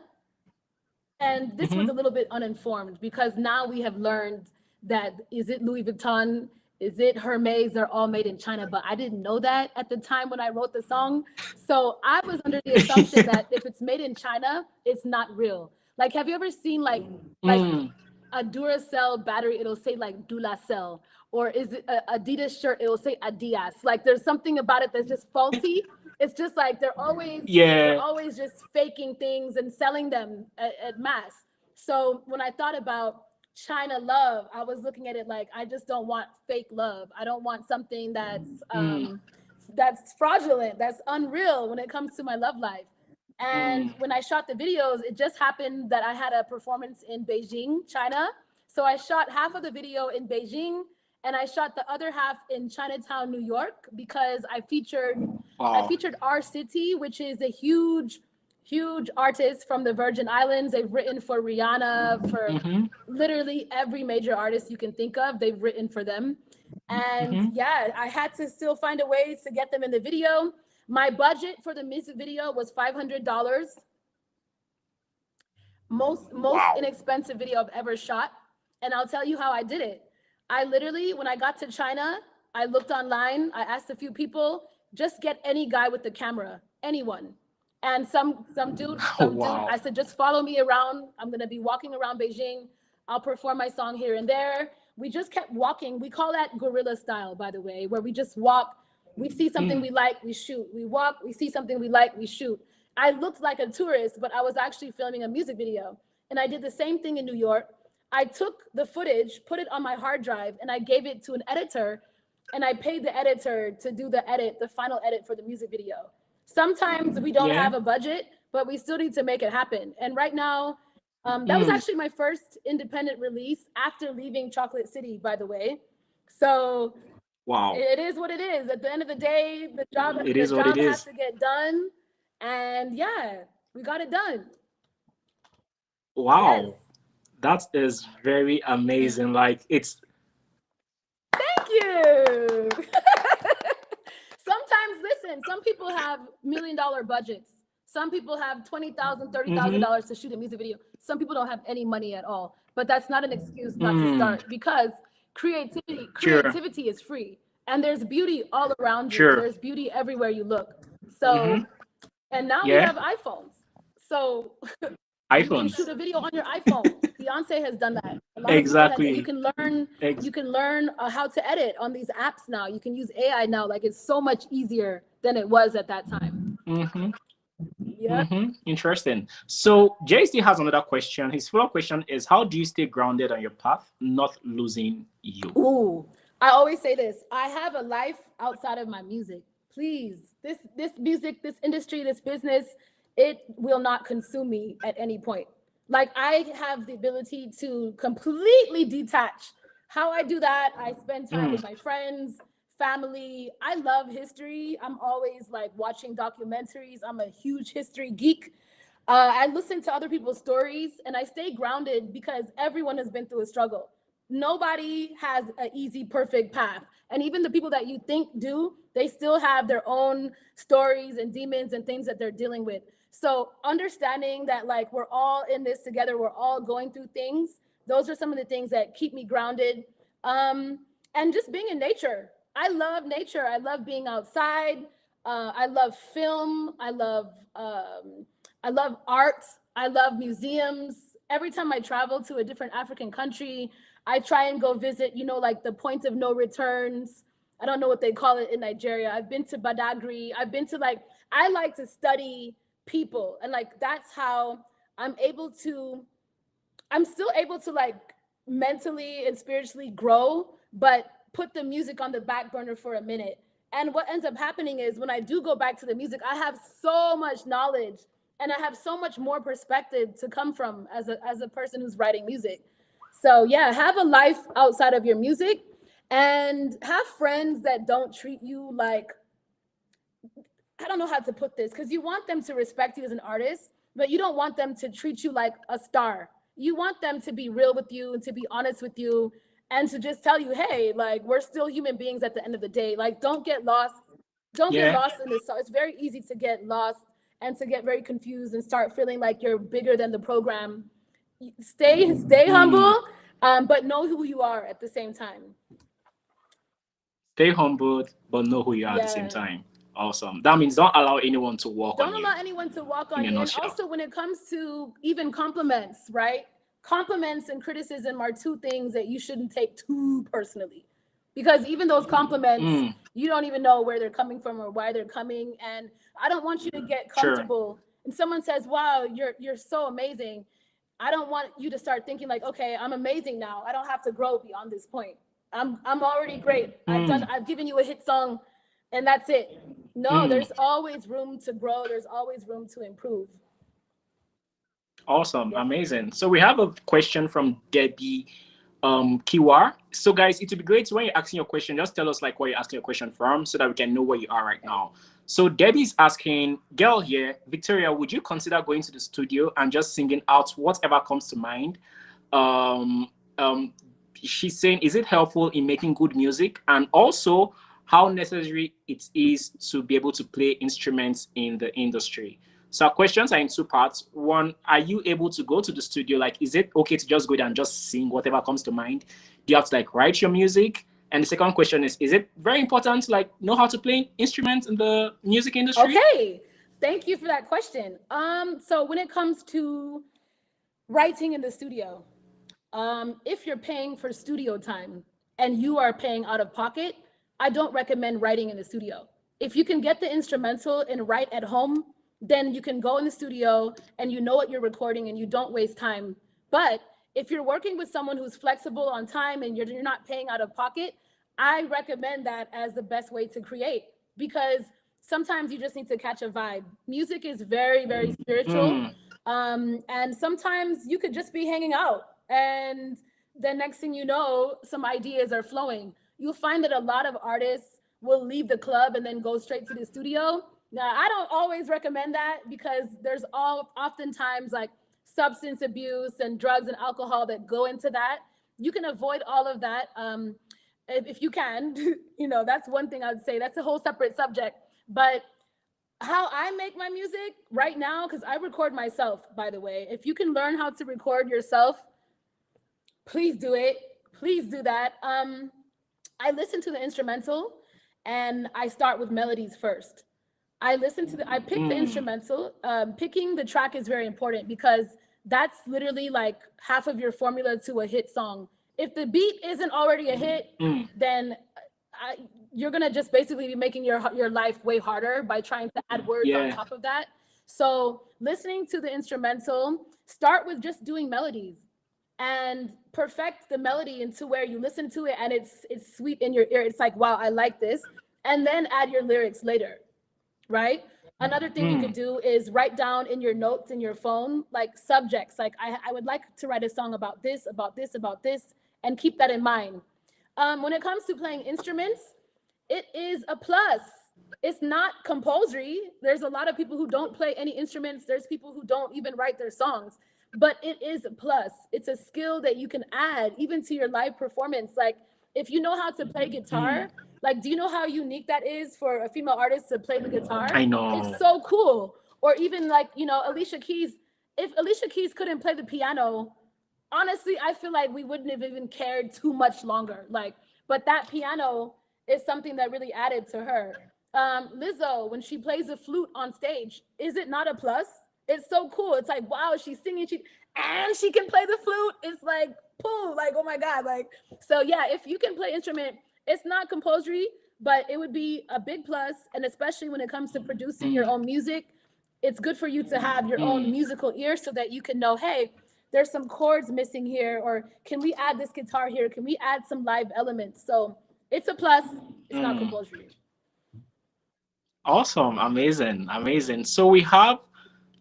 and this was a little bit uninformed because now we have learned that is it Louis Vuitton, is it Hermes, they're all made in China, but I didn't know that at the time when I wrote the song. So I was under the assumption that if it's made in China, it's not real. Like, have you ever seen like a Duracell battery, it'll say like Duracell, or is it a Adidas shirt, it'll say Adidas. Like there's something about it that's just faulty. It's just like they're always just faking things and selling them at mass. So when I thought about China love, I was looking at it like, I just don't want fake love. I don't want something that's fraudulent, that's unreal when it comes to my love life. And when I shot the videos, it just happened that I had a performance in Beijing, China. So I shot half of the video in Beijing and I shot the other half in Chinatown, New York, because I featured our city, which is a huge huge artists from the Virgin Islands. They've written for Rihanna, for literally every major artist you can think of. They've written for them. And yeah, I had to still find a way to get them in the video. My budget for the music video was $500. Most inexpensive video I've ever shot. And I'll tell you how I did it. I literally, when I got to China, I looked online, I asked a few people, just get any guy with the camera, anyone. And some dude, I said, just follow me around. I'm gonna be walking around Beijing. I'll perform my song here and there. We just kept walking. We call that guerrilla style, by the way, where we just walk. We see something we like, we shoot. We walk, we see something we like, we shoot. I looked like a tourist, but I was actually filming a music video. And I did the same thing in New York. I took the footage, put it on my hard drive, and I gave it to an editor, and I paid the editor to do the edit, the final edit for the music video. Sometimes we don't have a budget, but we still need to make it happen. And right now, that was actually my first independent release after leaving Chocolate City, by the way. So it is what it is. At the end of the day, the job has to get done. And yeah, we got it done. Wow. Yes. That is very amazing. Like, it's... Thank you. Sometimes, listen, some people have $1 million budgets. Some people have $20,000, $30,000 to shoot a music video. Some people don't have any money at all. But that's not an excuse not to start, because creativity is free. And there's beauty all around you. There's beauty everywhere you look. So, and now we have iPhones. So you can shoot a video on your iPhone. Beyonce has done that. Exactly. You can learn how to edit on these apps now. You can use AI now. Like, it's so much easier than it was at that time. Yeah. Interesting. So JC has another question. His follow-up question is, how do you stay grounded on your path, not losing you? Ooh, I always say this. I have a life outside of my music. Please, this music, this industry, this business, it will not consume me at any point. Like, I have the ability to completely detach. How I do that, I spend time with my friends, family. I love history. I'm always like watching documentaries. I'm a huge history geek. I listen to other people's stories, and I stay grounded because everyone has been through a struggle. Nobody has an easy, perfect path. And even the people that you think do, they still have their own stories and demons and things that they're dealing with. So understanding that, like, we're all in this together, we're all going through things. Those are some of the things that keep me grounded. And just being in nature. I love nature. I love being outside. I love film. I love art. I love museums. Every time I travel to a different African country, I try and go visit, like the point of no returns. I don't know what they call it in Nigeria. I've been to Badagry. I've been to, like, I like to study people. And, like, that's how I'm still able to, like, mentally and spiritually grow, but put the music on the back burner for a minute. And what ends up happening is, when I do go back to the music, I have so much knowledge and I have so much more perspective to come from as a person who's writing music. So yeah, have a life outside of your music, and have friends that don't treat you like, I don't know how to put this, because you want them to respect you as an artist, but you don't want them to treat you like a star. You want them to be real with you and to be honest with you, and to just tell you, hey, like, we're still human beings at the end of the day. Like, don't get lost. Don't get lost in this. So it's very easy to get lost and to get very confused and start feeling like you're bigger than the program. Stay humble, but know who you are at the same time. Stay humble, but know who you are at the same time. Awesome. That means don't allow anyone to walk on you. Don't allow anyone to walk on you. And also, when it comes to even compliments, right? Compliments and criticism are two things that you shouldn't take too personally, because even those compliments, you don't even know where they're coming from or why they're coming. And I don't want you to get comfortable. And someone says, wow, you're so amazing. I don't want you to start thinking like, okay, I'm amazing now. I don't have to grow beyond this point. I'm already great. I've given you a hit song and that's it. No, there's always room to grow. There's always room to improve. Awesome. Amazing. So we have a question from Debbie Kiwa. So guys, it would be great when you're asking your question, just tell us like where you're asking your question from so that we can know where you are right now. So Debbie's asking, girl here, Victoria, would you consider going to the studio and just singing out whatever comes to mind? Um, um, she's saying, is it helpful in making good music? And also how necessary it is to be able to play instruments in the industry. So our questions are in two parts. One, are you able to go to the studio? Like, is it okay to just go there and just sing whatever comes to mind? Do you have to like write your music? And the second question is it very important to like know how to play instruments in the music industry? Okay, thank you for that question. So when it comes to writing in the studio, if you're paying for studio time and you are paying out of pocket, I don't recommend writing in the studio. If you can get the instrumental and write at home, then you can go in the studio and you know what you're recording and you don't waste time. But if you're working with someone who's flexible on time and you're not paying out of pocket, I recommend that as the best way to create, because sometimes you just need to catch a vibe. Music is very, very spiritual. And sometimes you could just be hanging out and the next thing you know, some ideas are flowing. You'll find that a lot of artists will leave the club and then go straight to the studio. Now, I don't always recommend that because there's oftentimes like substance abuse and drugs and alcohol that go into that. You can avoid all of that if you can. You know, that's one thing I would say. That's a whole separate subject. But how I make my music right now, because I record myself, by the way. If you can learn how to record yourself, please do it. Please do that. I listen to the instrumental and I start with melodies first. I pick the instrumental. Picking the track is very important because that's literally like half of your formula to a hit song. If the beat isn't already a hit, then you're gonna just basically be making your life way harder by trying to add words on top of that. So listening to the instrumental, start with just doing melodies and perfect the melody into where you listen to it and it's sweet in your ear. It's like, wow, I like this. And then add your lyrics later, right? Another thing you could do is write down in your notes in your phone, like subjects. Like I would like to write a song about this, about this, about this, and keep that in mind. When it comes to playing instruments, it is a plus. It's not compulsory. There's a lot of people who don't play any instruments. There's people who don't even write their songs, but it is a plus. It's a skill that you can add even to your live performance. Like if you know how to play guitar, like, do you know how unique that is for a female artist to play the guitar? I know. It's so cool. Or even like, you know, Alicia Keys, if Alicia Keys couldn't play the piano, honestly, I feel like we wouldn't have even cared too much longer. Like, but that piano is something that really added to her. Lizzo, when she plays the flute on stage, is it not a plus? It's so cool. It's like, wow, she's singing, and she can play the flute. It's like, pooh, like, oh my God. Like, so yeah, if you can play instrument, it's not compulsory, but it would be a big plus. And especially when it comes to producing your own music, it's good for you to have your own musical ear so that you can know, hey, there's some chords missing here, or can we add this guitar here? Can we add some live elements? So it's a plus. It's not compulsory. Awesome. Amazing. Amazing. So we have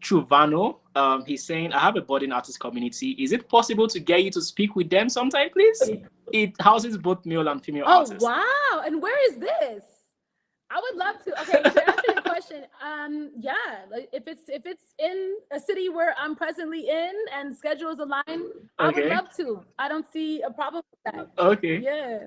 Truvano. He's saying, I have a budding artist community. Is it possible to get you to speak with them sometime, please? It houses both male and female artists. Oh, wow. And where is this? I would love to. Okay, to answer your question, yeah, like if it's in a city where I'm presently in and schedules align, I would love to. I don't see a problem with that. Okay. Yeah.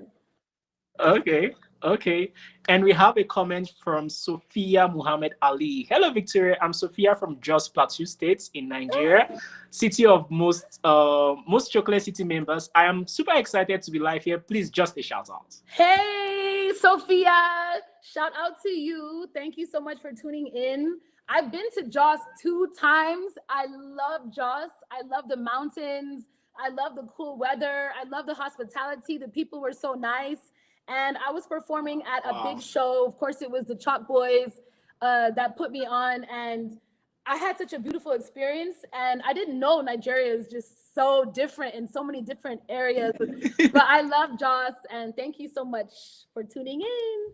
Okay. And we have a comment from Sophia Muhammad Ali. Hello, Victoria. I'm Sophia from Jos Plateau State in Nigeria, city of most Chocolate City members. I am super excited to be live here. Please, just a shout out. Hey, Sophia. Shout out to you. Thank you so much for tuning in. I've been to Jos 2 times. I love Jos. I love the mountains. I love the cool weather. I love the hospitality. The people were so nice. And I was performing at a big show. Of course, it was the Chalk Boys that put me on. And I had such a beautiful experience. And I didn't know Nigeria is just so different in so many different areas. But I love Jos. And thank you so much for tuning in.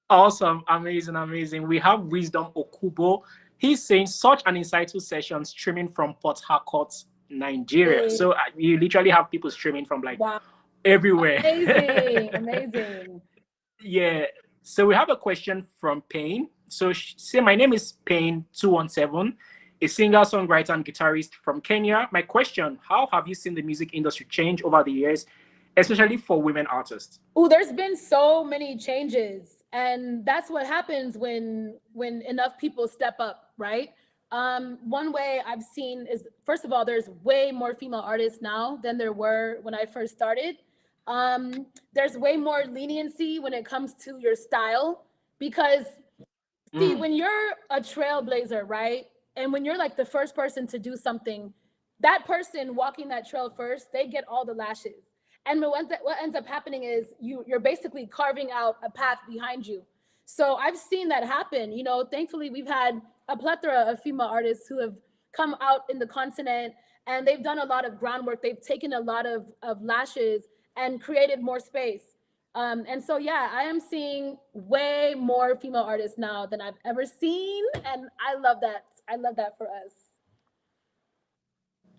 Awesome. Amazing. We have Wisdom Okubo. He's saying such an insightful session streaming from Port Harcourt, Nigeria. So you literally have people streaming from like everywhere. Amazing, amazing. Yeah. So we have a question from Payne. So say my name is Payne 217, a singer, songwriter, and guitarist from Kenya. My question: how have you seen the music industry change over the years, especially for women artists? Oh, there's been so many changes, and that's what happens when enough people step up, right? One way I've seen is, first of all, there's way more female artists now than there were when I first started. There's way more leniency when it comes to your style, because see, when you're a trailblazer, right? And when you're like the first person to do something, that person walking that trail first, they get all the lashes. And what ends up happening is you're basically carving out a path behind you. So I've seen that happen. You know, thankfully we've had a plethora of female artists who have come out in the continent, and they've done a lot of groundwork. They've taken a lot of lashes and created more space. And so, yeah, I am seeing way more female artists now than I've ever seen. And I love that. I love that for us.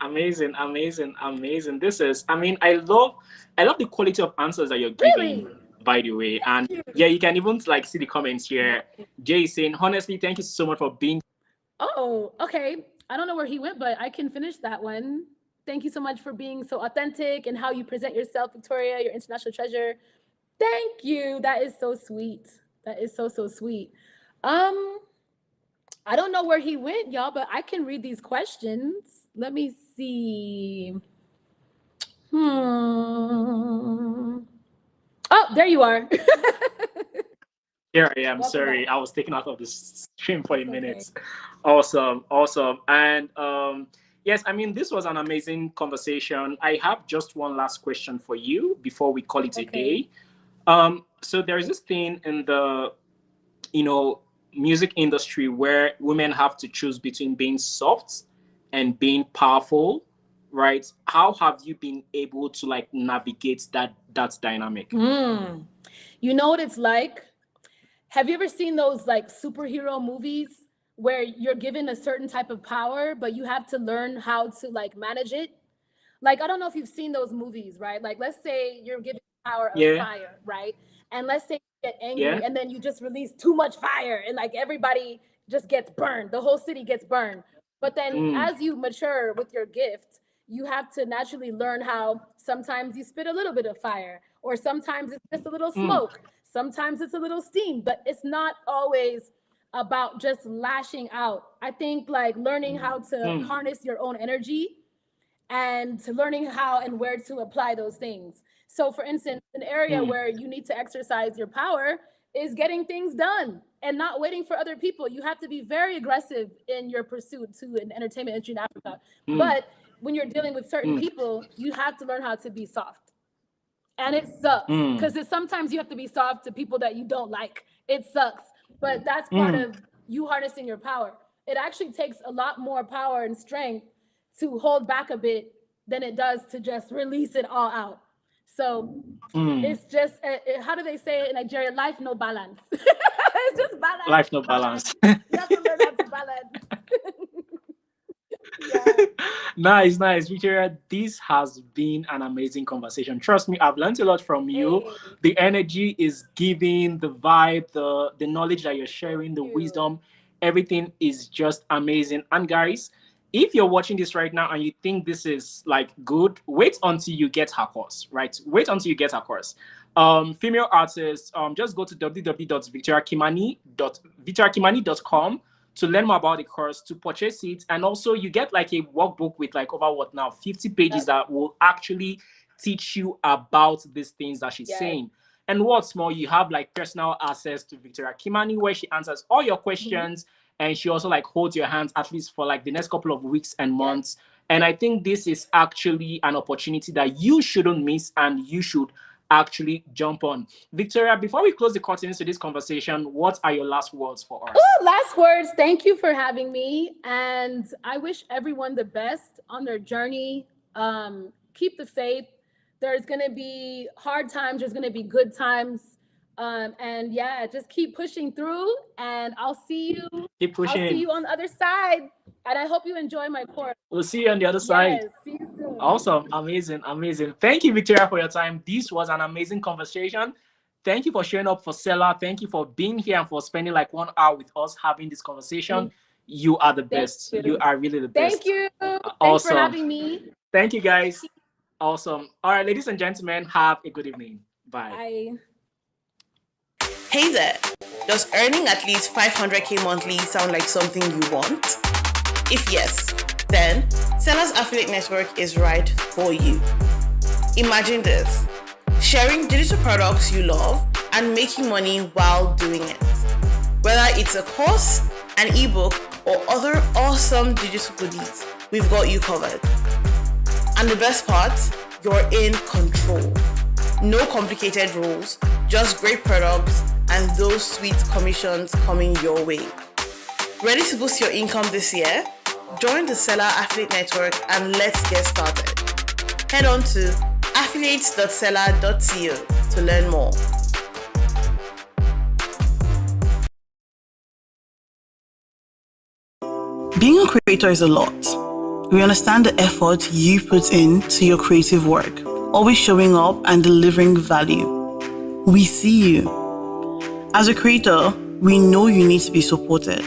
Amazing, amazing, amazing. This is, I mean, I love the quality of answers that you're giving, Really? by the way. And yeah, you can even like see the comments here. Jay is saying, honestly, thank you so much for being. Oh, okay. I don't know where he went, but I can finish that one. Thank you so much for being so authentic and how you present yourself, Victoria, your international treasure. Thank you. That is so sweet. That is so, so sweet. Um, I don't know where he went, y'all, but I can read these questions. Let me see. Oh, there you are. Here I am. Sorry, I was taken out of the stream for a minute. Awesome, awesome. And yes, I mean, this was an amazing conversation. I have just one last question for you before we call it a day. So there's this thing in the, music industry where women have to choose between being soft and being powerful, right? How have you been able to like navigate that dynamic? You know what it's like? Have you ever seen those like superhero movies where you're given a certain type of power, but you have to learn how to like manage it? Like, I don't know if you've seen those movies, right? Like, let's say you're given power of fire, right? And let's say you get angry and then you just release too much fire and like everybody just gets burned. The whole city gets burned. But then as you mature with your gift, you have to naturally learn how sometimes you spit a little bit of fire, or sometimes it's just a little smoke, sometimes it's a little steam, but it's not always about just lashing out. I think like learning how to harness your own energy and to learning how and where to apply those things. So, for instance, an area where you need to exercise your power is getting things done and not waiting for other people. You have to be very aggressive in your pursuit to an entertainment industry in Africa. But when you're dealing with certain people, you have to learn how to be soft. And it sucks because sometimes you have to be soft to people that you don't like. It sucks, but that's part of you harnessing your power. It actually takes a lot more power and strength to hold back a bit than it does to just release it all out. So it's just, how do they say it in Nigeria? Life no balance. It's just balance. Life no balance. You have to learn how to balance. Nice, nice. Victoria, this has been an amazing conversation. Trust me, I've learned a lot from you. The energy is giving, the vibe, the knowledge that you're sharing, the wisdom, everything is just amazing. And guys, if you're watching this right now and you think this is like good, wait until you get her course, right? Wait until you get her course. Female artists, just go to www.victoriakimani.com to learn more about the course, to purchase it. And also you get like a workbook with like over 50 pages that will actually teach you about these things that she's saying. And what's more, you have like personal access to Victoria Kimmani, where she answers all your questions. And she also like holds your hands at least for like the next couple of weeks and months. And I think this is actually an opportunity that you shouldn't miss and you should actually jump on. Victoria, before we close the curtains to this conversation, what are your last words for us? Ooh, last words. Thank you for having me. And I wish everyone the best on their journey. Keep the faith. There's going to be hard times. There's going to be good times. And yeah, just keep pushing through, and I'll see you. Keep pushing. I'll see you on the other side. And I hope you enjoy my course. We'll see you on the other side. Yes, see you soon. Awesome. Amazing. Amazing. Thank you, Victoria, for your time. This was an amazing conversation. Thank you for showing up for Sellar. Thank you for being here and for spending like 1 hour with us having this conversation. You are the best. You are really the best. Thank you. Thanks Awesome. for having me. Thank you, guys. Awesome. All right, ladies and gentlemen, have a good evening. Bye. Bye. Hey there. Does earning at least 500k monthly sound like something you want? If yes, then Sellar's Affiliate Network is right for you. Imagine this: sharing digital products you love and making money while doing it. Whether it's a course, an ebook, or other awesome digital goodies, we've got you covered. And the best part, you're in control. No complicated rules, just great products and those sweet commissions coming your way. Ready to boost your income this year? Join the Sellar Affiliate Network and let's get started. Head on to affiliates.sellar.co to learn more. Being a creator is a lot. We understand the effort you put into your creative work, always showing up and delivering value. We see you. As a creator, we know you need to be supported.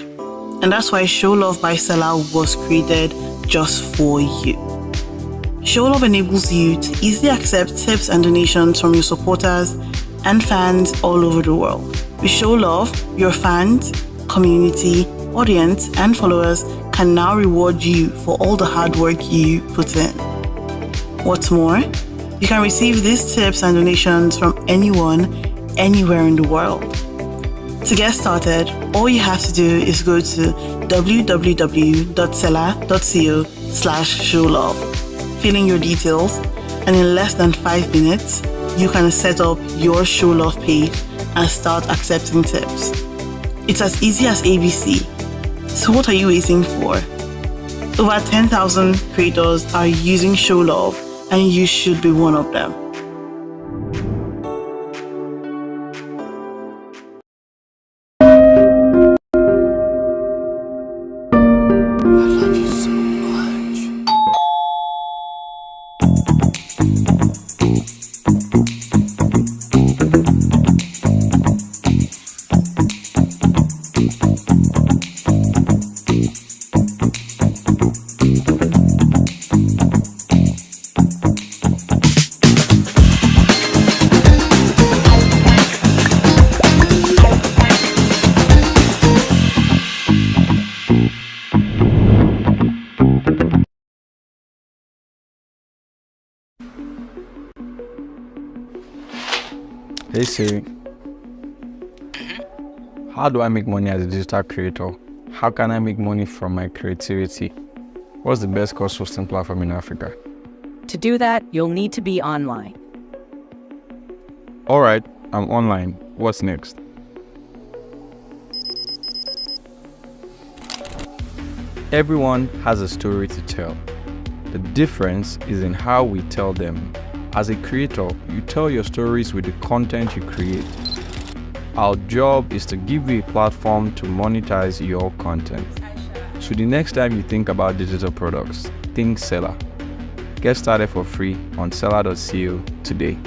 And that's why Show Love by Sellar was created just for you. Show Love enables you to easily accept tips and donations from your supporters and fans all over the world. With Show Love, your fans, community, audience, and followers can now reward you for all the hard work you put in. What's more, you can receive these tips and donations from anyone, anywhere in the world. To get started, all you have to do is go to www.sellar.co/showlove, fill in your details, and in less than 5 minutes, you can set up your Show Love page and start accepting tips. It's as easy as ABC. So what are you waiting for? Over 10,000 creators are using Show Love, and you should be one of them. Hey Siri, how do I make money as a digital creator? How can I make money from my creativity? What's the best course hosting platform in Africa? To do that, you'll need to be online. All right, I'm online. What's next? Everyone has a story to tell. The difference is in how we tell them. As a creator, you tell your stories with the content you create. Our job is to give you a platform to monetize your content. So the next time you think about digital products, think Sellar. Get started for free on sellar.co today.